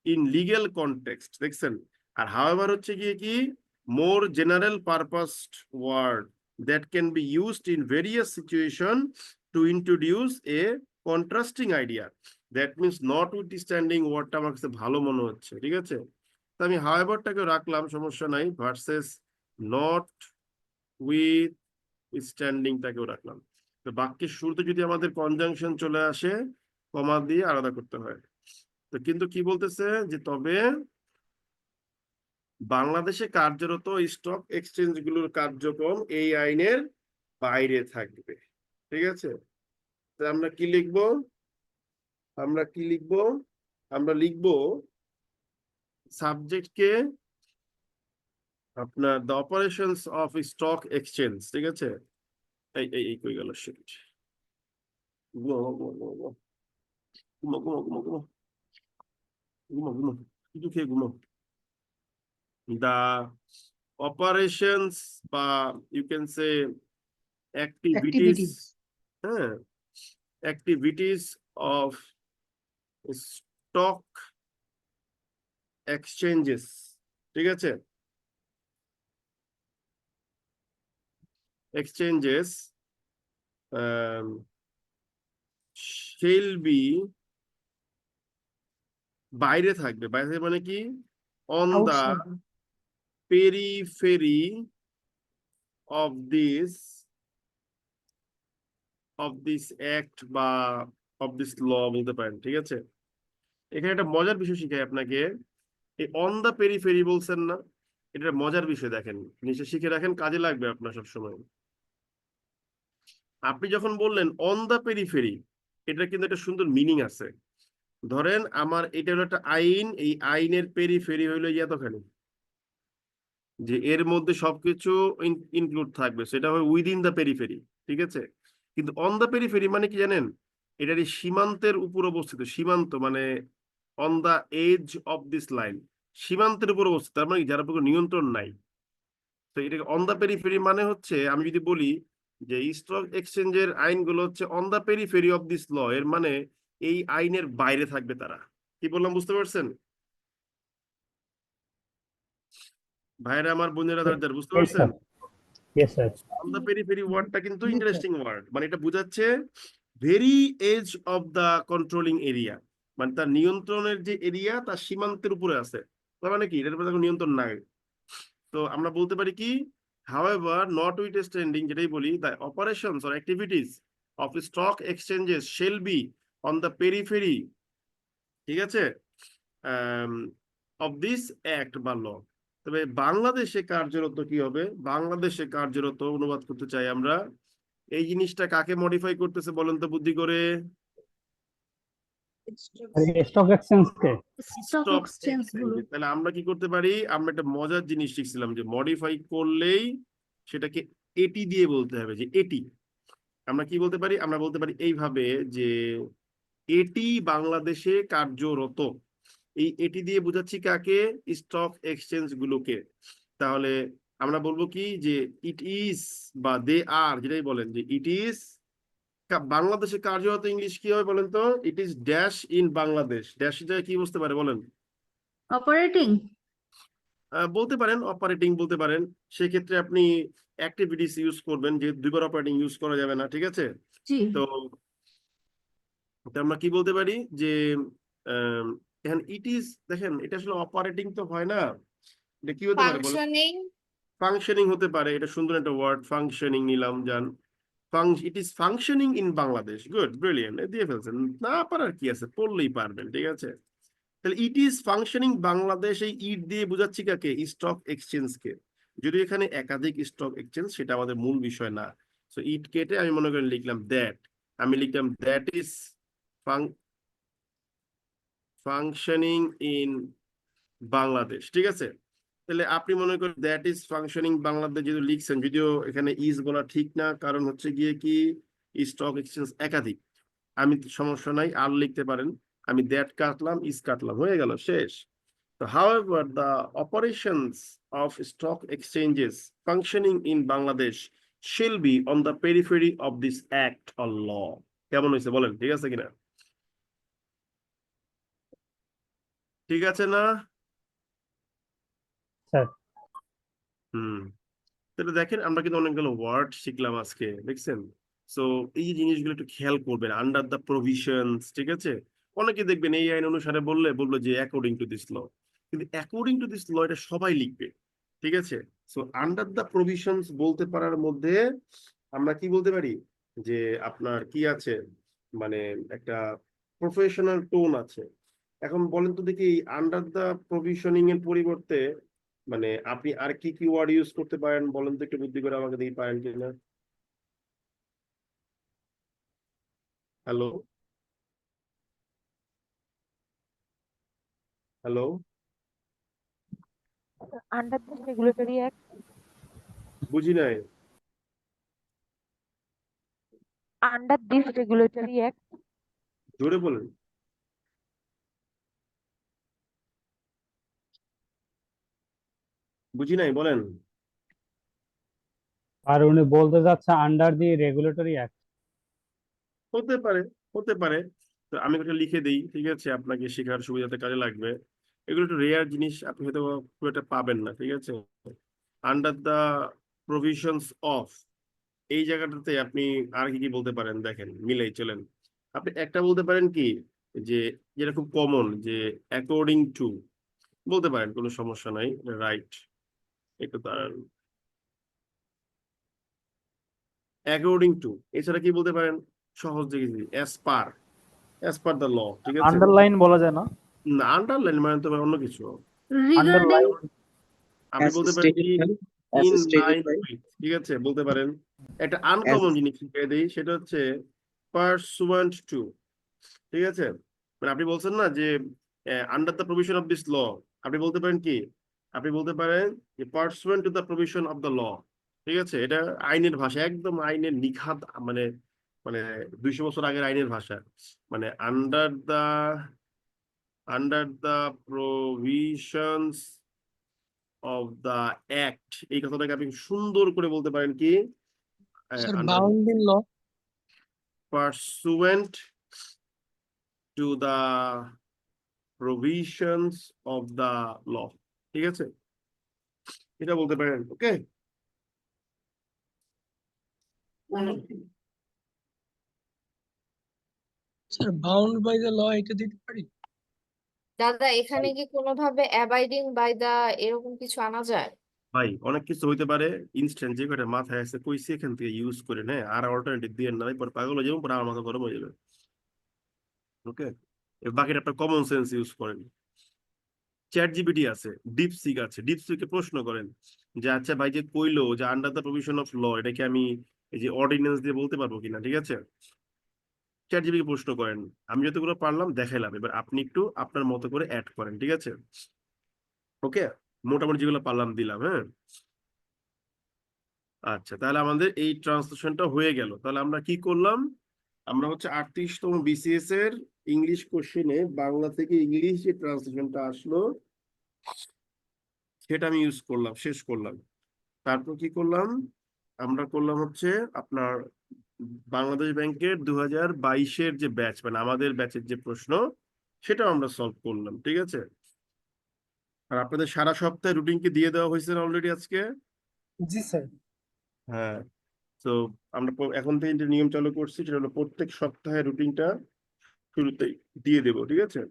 [SPEAKER 1] in legal context, দেখছেন? আর however হচ্ছে গিয়ে কি more general purposed word that can be used in various situations to introduce a contrasting idea. That means not withstanding ওয়ার্ডটা আমার কাছে ভালো মনে হচ্ছে, ঠিক আছে? তো আমি হাউএভারটাকে রাখলাম, সমস্যা নাই, ভার্সেস নট উইথ স্ট্যান্ডিংটাকেও রাখলাম। তো বাক্যের শুরুতে যদি আমাদের কনজাংশন চলে আসে কমা দিয়ে আলাদা করতে হয়। তো কিন্তু কি বলতেছে যে তবে বাংলাদেশে কার্যরত স্টক এক্সচেঞ্জ গুলোর কার্যক্রম এই আইনের বাইরে থাকবে, ঠিক আছে? তো আমরা কি লিখবো? আমরা কি লিখবো? আমরা লিখবো সাবজেক্টকে আপনার the operations of stock exchange, ঠিক আছে? এই কই গেল শিট, ঘুমো ঘুমো ঘুমো ঘুমো ঘুমো ঘুমো ঘুমো ঘুমো ঘুমো ঘুমো কিছু খেয়ে ঘুমো। দ্য অপারেশনস বা ইউ ক্যান সে অ্যাক্টিভিটিস, হ্যাঁ, অ্যাক্টিভিটিস অফ স্টক এক্সচেঞ্জেস, ঠিক আছে? এক্সচেঞ্জেস shall be, বাইরে থাকবে, বাইরে থাকবে মানে কি? On the
[SPEAKER 4] Outside.
[SPEAKER 1] periphery of this act বা of this law বলতে পারেন, ঠিক আছে? এখানে একটা মজার বিষয় শিখাই আপনাকে। এই অন দা পেরিফেরি বলছেন না, এটা মজার বিষয়, দেখেন নিচে শিখে রাখেন, কাজে লাগবে আপনার সবসময়। আপনি যখন বললেন অন দা পেরিফেরি, এটা কিন্তু একটা সুন্দর মিনিং আছে। ধরেন আমার এটা হলো একটা আইন, এই আইনের পেরিফেরি হইলো এতখানি, যে এর মধ্যে সবকিছু ইনক্লুড থাকবে, সেটা হবে উইদিন দা পেরিফেরি, ঠিক আছে? কিন্তু অন দা পেরিফেরি মানে কি জানেন? এটার সীমান্তের উপর অবস্থিত, সীমান্ত মানে on the edge of this line, সীমান্তের উপর অবস্থিত, তার মানে যার উপর নিয়ন্ত্রণ নাই। তো এটাকে অন দা পেরিফেরি মানে হচ্ছে, আমি যদি বলি যে স্টক এক্সচেঞ্জের আইনগুলো হচ্ছে on the periphery of this law, এর মানে এই আইনের বাইরে থাকবে তারা। কি বললাম বুঝতে পারছেন ভাইরা আমার, বোনেরা, দাদারা, বুঝতে
[SPEAKER 5] Yes,
[SPEAKER 1] পারছেন?
[SPEAKER 5] sir. Yes, sir.
[SPEAKER 1] On the periphery ওয়ার্ডটা কিন্তু ইন্টারেস্টিং ওয়ার্ড, মানে এটা বোঝাচ্ছে very edge of the controlling area, মানে তার নিয়ন্ত্রণের যে এরিয়া তার সীমান্তের উপরে আছে, তার মানে কি এটার উপরে কোনো নিয়ন্ত্রণ নাই। তো আমরা বলতে পারি কি, however notwithstanding, যেটাই বলি, the operations or activities of stock exchanges shall be on the periphery, ঠিক আছে, of this act বা law। তবে বাংলাদেশে কার্যরত কি হবে? বাংলাদেশে কার্যরত অনুবাদ করতে চাই আমরা, এই জিনিসটা কাকে মডিফাই করতেছে বলেন তো বুদ্ধি করে?
[SPEAKER 5] স্টক এক্সচেঞ্জকে
[SPEAKER 3] স্টক
[SPEAKER 1] স্টক
[SPEAKER 3] এক্সচেঞ্জ গুলো
[SPEAKER 1] এক্সচেঞ্জ। তাহলে আমরা কি করতে পারি, আমরা একটা মজার জিনিস শিখছিলাম যে মডিফাই করলেই সেটাকে এটি দিয়ে বলতে হবে, যে এটি আমরা কি বলতে পারি, আমরা বলতে পারি এইভাবে যে এটি বাংলাদেশে কার্যরত। এই এটি দিয়ে বোঝাচ্ছি কাকে, স্টক এক্সচেঞ্জ গুলোকে। তাহলে আমরা বলবো কি যে ইট ইজ বা দে আর, যেটাই বলেন যে ইট ইজ বাংলাদেশে কার্যরত, ইংলিশ কি হবে বলেন তো, it is dash in Bangladesh. Dash জায়গায় কি বুঝতে পারে বলেন,
[SPEAKER 3] অপারেটিং।
[SPEAKER 1] বলতে পারেন অপারেটিং বলতে পারেন। সেক্ষেত্রে আপনি অ্যাক্টিভিটিস ইউজ করবেন, যে দুইবার অপারেটিং ইউজ করা যাবে না, ঠিক আছে?
[SPEAKER 3] জি।
[SPEAKER 1] তো আমরা কি বলতে পারি যে এখন ইট ইজ, দেখেন এটা আসলে অপারেটিং তো হয় না, এটা কি হতে পারে বলেন, ফাংশনিং হতে পারে। এটা সুন্দর একটা ওয়ার্ড, ফাংশনিং নিলাম, যান it is functioning in Bangladesh. Good, brilliant, দিয়ে ফেলছেন, না পারার কি আছে, পড়লেই পারবেন, ঠিক আছে? তাহলে ইট ইজ ফাংশনিং বাংলাদেশ, এই ইট দিয়ে বোঝাচ্ছি কাকে, স্টক এক্সচেঞ্জ কে। যদি এখানে একাধিক স্টক এক্সচেঞ্জ, সেটা আমাদের মূল বিষয় না। সো ইট কেটে আমি মনে করেন লিখলাম দ্যাট, আমি লিখলাম that is functioning in Bangladesh, ঠিক আছে? তাহলে আপনি মনে করেন দ্যাট ইজ ফাংশনিং বাংলাদেশ যেহেতু লিখছেন, যদিও এখানে ইজ বলা ঠিক না, কারণ হচ্ছে গিয়ে কি স্টক এক্সচেঞ্জ একাধিক। আমি সমস্যা নাই, আর লিখতে পারেন, আমি দ্যাট কাটলাম, ইজ কাটলাম, হয়ে গেল, শেষ। So, however, the operations of stock exchanges functioning in Bangladesh shall be on the periphery of this act or law. কেমন হয়েছে বলেন, ঠিক আছে কিনা? ঠিক আছে না?
[SPEAKER 5] স্যার
[SPEAKER 1] তাহলে দেখেন আমরা কিন্তু অনেকগুলো ওয়ার্ড শিখলাম আজকে, দেখছেন? সো এই যে জিনিসগুলো একটু খেয়াল করবেন, আন্ডার দ্য প্রভিশনস, ঠিক আছে? অনেকে দেখবেন এই আইন অনুসারে বললো যে অ্যাকর্ডিং টু দিস ল, কিন্তু অ্যাকর্ডিং টু দিস ল এটা সবাই লিখবে, ঠিক আছে? সো আন্ডার দ্য প্রভিশনস বলতে পারার মধ্যে আমরা কি বলতে পারি, যে আপনার কি আছে, মানে একটা প্রফেশনাল টোন আছে। এখন বলেন তো দেখি, আন্ডার দ্য প্রভিশনিং এর পরিবর্তে মানে আপনি আর কি কি ওয়ার্ড ইউজ করতে পারেন বলেন তো, একটু বুদ্ধি করে আমাকে দেখি পারেন কিনা। Hello, hello,
[SPEAKER 11] Under this regulatory act,
[SPEAKER 1] বুঝি নাই।
[SPEAKER 11] under this regulatory act,
[SPEAKER 1] জোরে বলেন। বুঝি নাই, বলেন।
[SPEAKER 5] আর উনি বলতে যাচ্ছে আন্ডার দি রেগুলেটরি অ্যাক্ট।
[SPEAKER 1] হতে পারে, হতে পারে। তো আমি একটা লিখে দিই, ঠিক আছে, আপনাকে শেখার সুবিধাতে কাজে লাগবে। এগুলো একটু রেয়ার জিনিস, আপনি হয়তো খুব একটা পাবেন না, ঠিক আছে? আন্ডার দ্য প্রভিশনস অফ, এই জায়গাটাতে আপনি আর কি কি বলতে পারেন, দেখেন মিলাই চলেন। আপনি একটা বলতে পারেন কি, যে যেটা খুব কমন, যে অ্যাকর্ডিং টু বলতে পারেন, কোনো সমস্যা নাই, রাইট। একটু দাঁড়ান, অ্যাকর্ডিং টু। এছাড়া কি বলতে পারেন, সহজ দেখেছি, অ্যাজ পার দ্য ল, ঠিক আছে?
[SPEAKER 8] আন্ডারলাইন বলা যায় না?
[SPEAKER 1] না, আন্ডারলাইন মানে তো অন্য কিছু।
[SPEAKER 3] রিগার্ডিং।
[SPEAKER 1] আপনি বলতে পারেন কি, ইন লাইন উইথ, ঠিক আছে, বলতে পারেন। একটা আনকমন জিনিস শিখিয়ে দিই, সেটা হচ্ছে পারসুয়েন্ট টু, ঠিক আছে? মানে আপনি বলছেন না যে under the provision of this law, আপনি বলতে পারেন কি, আপনি বলতে পারেন যে pursuant to the provision of the law, ঠিক আছে? এটা আইনের ভাষা, একদম আইনের নিখাত, মানে মানে 200 বছর আগের আইনের ভাষা। মানে under the provisions of the act, এই কথাটাকে আপনি সুন্দর করে বলতে পারেন কি,
[SPEAKER 9] sir
[SPEAKER 1] under
[SPEAKER 9] bound in law.
[SPEAKER 1] pursuant to the provisions of the law, ঠিক আছে? এটা বলতে পারেন, okay?
[SPEAKER 9] Sir bound by the law এটা দিতে পারি?
[SPEAKER 11] দাদা এখানে কি কোনোভাবে অ্যাবাইডিং বাই দা এরকম কিছু আনা যায়?
[SPEAKER 1] ভাই অনেক কিছু হইতে পারে, ইনস্ট্যান্ট যে কটা মাথায় আসছে কইছি এখান থেকে ইউজ করে নেয়, আর অল্টারনেটিভ দিয়ে না, পর পাগল হয়ে যাবো, পরে আমার মাথা গরম হয়ে যাবে, ওকে? বাকিটা আপনার কমন সেন্স ইউজ করেন। চ্যাট জিপিটি আছে, ডিপসিক আছে, ডিপসিকে প্রশ্ন করেন যে আচ্ছা ভাই যে কইলো যে under the provision of law, এটাকে আমি এই যে অর্ডিন্যান্স দিয়ে বলতে পারবো কিনা, ঠিক আছে? চ্যাট জিপিটিকে প্রশ্ন করেন, আমি যতগুলো পারলাম দেখাইলাম, এবার আপনি একটু আপনার মতো করে অ্যাড করেন, ঠিক আছে? ওকে, মোটামুটি যেগুলো পারলাম দিলাম, হ্যাঁ। আচ্ছা, তাহলে আমাদের এই ট্রান্সলেশনটা হয়ে গেল। তাহলে আমরা কি করলাম, আমরা হচ্ছে 38তম বিসিএস এর ইংলিশ কোশ্চেনে বাংলা থেকে ইংলিশ যে ট্রান্সলেশনটা আসলো সেটা আমি ইউজ করলাম, শেষ করলাম। তারপর কি করলাম, আমরা করলাম হচ্ছে আপনার বাংলাদেশ ব্যাংকের 2022-এর যে ব্যাচ, মানে আমাদের ব্যাচের যে প্রশ্ন সেটাও আমরা সলভ করলাম, ঠিক আছে? আর আপনাদের সারা সপ্তাহে রুটিন কি দিয়ে দেওয়া হয়েছে অলরেডি আজকে?
[SPEAKER 9] জি স্যার।
[SPEAKER 1] হ্যাঁ, তো আমরা এখন থেকে যে নিয়ম চালু করছি সেটা হলো প্রত্যেক সপ্তাহে রুটিনটা শুরুতেই দিয়ে দেবো, ঠিক আছে?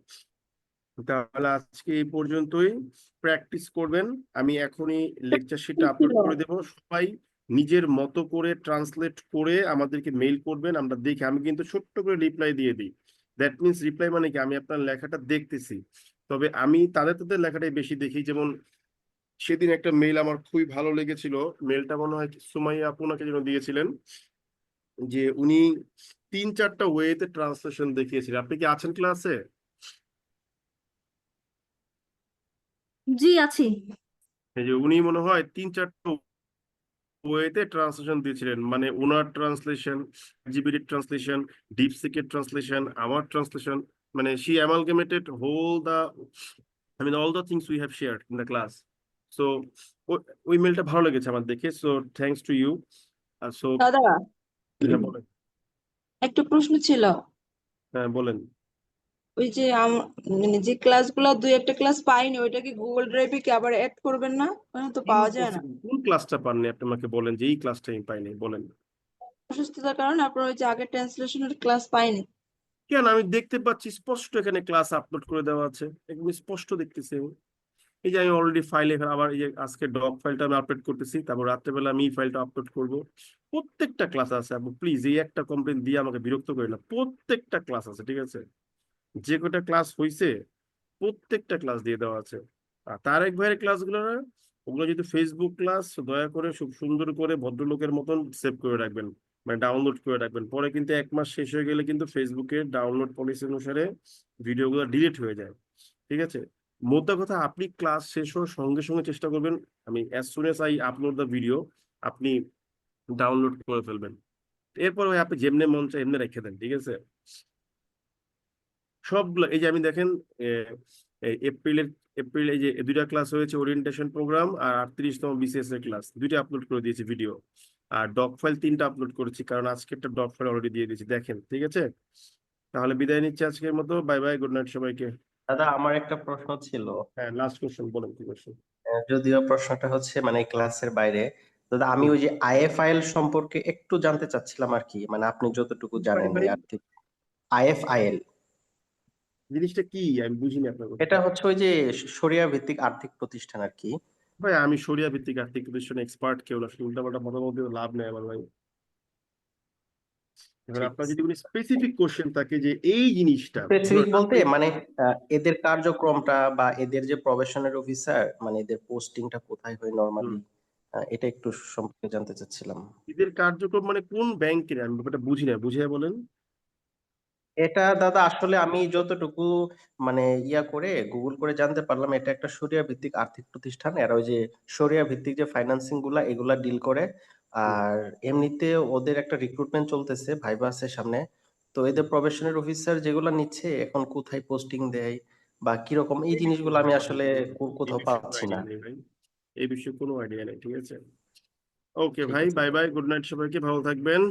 [SPEAKER 1] তাহলে আজকে এই পর্যন্তই, প্র্যাকটিস করবেন। আমি এখনই লেকচার শিটটা আপলোড করে দেবো, সবাই নিজের মতো করে ট্রান্সলেট করে আমাদেরকে মেইল করবেন, আমরা দেখি। আমি কিন্তু ছোট্ট করে রিপ্লাই দিয়ে দিই, দ্যাট মিনস রিপ্লাই মানে কি, আমি আপনার লেখাটা দেখতেছি, তবে আমি তাদের লেখাটাই বেশি দেখি। যেমন সেদিন একটা মেইল আমার খুবই ভালো লেগেছিল, মেইলটা মনে হয় সুমাইয়া আপনাকে যেন দিয়েছিলেন, যে উনি 3-4টা ওয়েতে ট্রান্সলেশন দেখিয়েছিলেন। আপনি কি আছেন ক্লাসে?
[SPEAKER 3] জি আছি।
[SPEAKER 1] এই যে উনি মনে হয় 3-4টা ওয়েতে ট্রান্সলেশন দিয়েছিলেন, মানে ওনার ট্রান্সলেশন, জিবিটি ট্রান্সলেশন, ডিপসিকের ট্রান্সলেশন, আমার ট্রান্সলেশন, মানে she amalgamated whole the, I mean all the things we have shared in the class. So ওই মেলটা ভালো লেগেছে আমার দেখে, so thanks to you. So
[SPEAKER 12] দাদা
[SPEAKER 1] হ্যাঁ বলেন।
[SPEAKER 12] একটা প্রশ্ন ছিল।
[SPEAKER 1] হ্যাঁ বলেন।
[SPEAKER 12] ওই যে মানে যে ক্লাসগুলো দুই একটা ক্লাস পাইনি ওইটা কি গুগল ড্রাইভে কি আবার অ্যাড করবেন না? ওখানে তো পাওয়া যায় না।
[SPEAKER 1] Impossible. কোন ক্লাসটা পাননি আপনি আমাকে বলেন, যে এই ক্লাসটা আমি পাইনি, বলেন।
[SPEAKER 12] অসুস্থতার কারণে আপনার ওই যে আগের ট্রান্সলেশনের ক্লাস পাইনি।
[SPEAKER 1] কেন, আমি দেখতে পাচ্ছি স্পষ্ট, এখানে ক্লাস আপলোড করে দেওয়া আছে, একদম স্পষ্ট দেখতেছি আমি। এই যে আমি অলরেডি ফাইলে আবার এই যে আজকে ডক ফাইলটা আমি আপলোড করতেছি, তারপর রাত্রেবেলা আমি ফাইলটা আপলোড করব। প্রত্যেকটা ক্লাস আছে, আপনি প্লিজ এই একটা কমপ্লেন দিয়ে আমাকে বিরক্ত করেন না, প্রত্যেকটা ক্লাস আছে, ঠিক আছে? যে কটা ক্লাস হয়েছে প্রত্যেকটা ক্লাস দিয়ে দেওয়া আছে। আর তারেক ভাইয়ের ক্লাসগুলো না, ওগুলো যদি ফেসবুক ক্লাস, দয়া করে খুব সুন্দর করে ভদ্রলোকের মতন সেভ করে রাখবেন, মানে ডাউনলোড করে রাখবেন। পরে কিন্তু 1 মাস শেষ হয়ে গেলে কিন্তু ফেসবুকের ডাউনলোড পলিসি অনুসারে ভিডিওগুলো ডিলিট হয়ে যায়, ঠিক আছে? মোদ্দা কথা, আপনি ক্লাস শেষ হওয়ার সঙ্গে সঙ্গে চেষ্টা করবেন, আমি as soon S I upload the video আপনি ডাউনলোড করে ফেলবেন। এরপর ওই আপনি যেমনি মন চায় এমনি রেখে দেন, ঠিক আছে? সবগুলো এই যে আমি দেখেন এপ্রিল এই যে 2টা ক্লাস হয়েছে, ওরিয়েন্টেশন প্রোগ্রাম আর 38তম বিসিএস এর ক্লাস, 2টা আপলোড করে দিয়েছি ভিডিও। আর ডক ফাইল 3টা আপলোড করেছি, কারণ আজকে একটা ডক ফাইল অলরেডি দিয়ে দিয়েছি, দেখেন, ঠিক আছে? তাহলে বিদায় নিচ্ছি আজকের মতো, বাই বাই, গুড নাইট সবাইকে।
[SPEAKER 13] দাদা আমার একটা প্রশ্ন ছিল।
[SPEAKER 1] হ্যাঁ, লাস্ট কোশ্চেন বলেন, কি কোশ্চেন?
[SPEAKER 13] যদিও প্রশ্নটা হচ্ছে মানে ক্লাসের বাইরে, দাদা আমি ওই যে আইএফআইএল সম্পর্কে একটু জানতে চাচ্ছিলাম আর কি, মানে আপনি যতটুকু জানেন এই আর্থিক আইএফআইএল
[SPEAKER 1] জিনিসটা কি আমি বুঝিনি আপনার কথা।
[SPEAKER 13] এটা হচ্ছে ওই যে শরিয়া ভিত্তিক আর্থিক প্রতিষ্ঠান আর কি।
[SPEAKER 1] ভাই আমি শরিয়া ভিত্তিক আর্থিক প্রতিষ্ঠানে এক্সপার্ট কেউ না, উল্টাপাল্টা মতামত দিয়ে লাভ নেই আমার ভাই। এবার
[SPEAKER 13] ঠিক
[SPEAKER 1] আপনার
[SPEAKER 13] আছে।
[SPEAKER 1] যদি কোনো স্পেসিফিক কোশ্চেন থাকে যে এই জিনিসটা,
[SPEAKER 13] স্পেসিফিক বলতে মানে এদের কার্যক্রমটা বা এদের যে প্রবেশনের অফিসার, মানে এদের পোস্টিংটা কোথায় হয় নরমালি, এটা একটু সম্পর্কে জানতে চাচ্ছিলাম।
[SPEAKER 1] এদের কার্যক্রম মানে কোন ব্যাংকের, আমি ব্যাপারটা বুঝি না, বুঝিয়ে বলেন।
[SPEAKER 13] এটা দাদা আসলে আমি যতটুকু মানে করে গুগল করে জানতে পারলাম, এটা একটা শরিয়া ভিত্তিক আর্থিক প্রতিষ্ঠান। এরা ওই যে শরিয়া ভিত্তিক যে ফাইন্যান্সিং গুলা এগুলা ডিল করে। আর এমনিতে ওদের একটা রিক্রুটমেন্ট চলতেছে, ভাইবা আছে সামনে। তো এদের প্রবেশনের অফিসার যেগুলা নিচ্ছে এখন কোথায় পোস্টিং দেয় বা কিরকম, এই জিনিসগুলো আমি আসলে কোথাও পাচ্ছি না।
[SPEAKER 1] এই বিষয়ে কোনো আইডিয়া নেই, ঠিক আছে? ওকে
[SPEAKER 13] ঠিক
[SPEAKER 1] ভাই,
[SPEAKER 13] আছে।
[SPEAKER 1] বাই বাই, গুড নাইট সবাইকে, ভালো থাকবেন।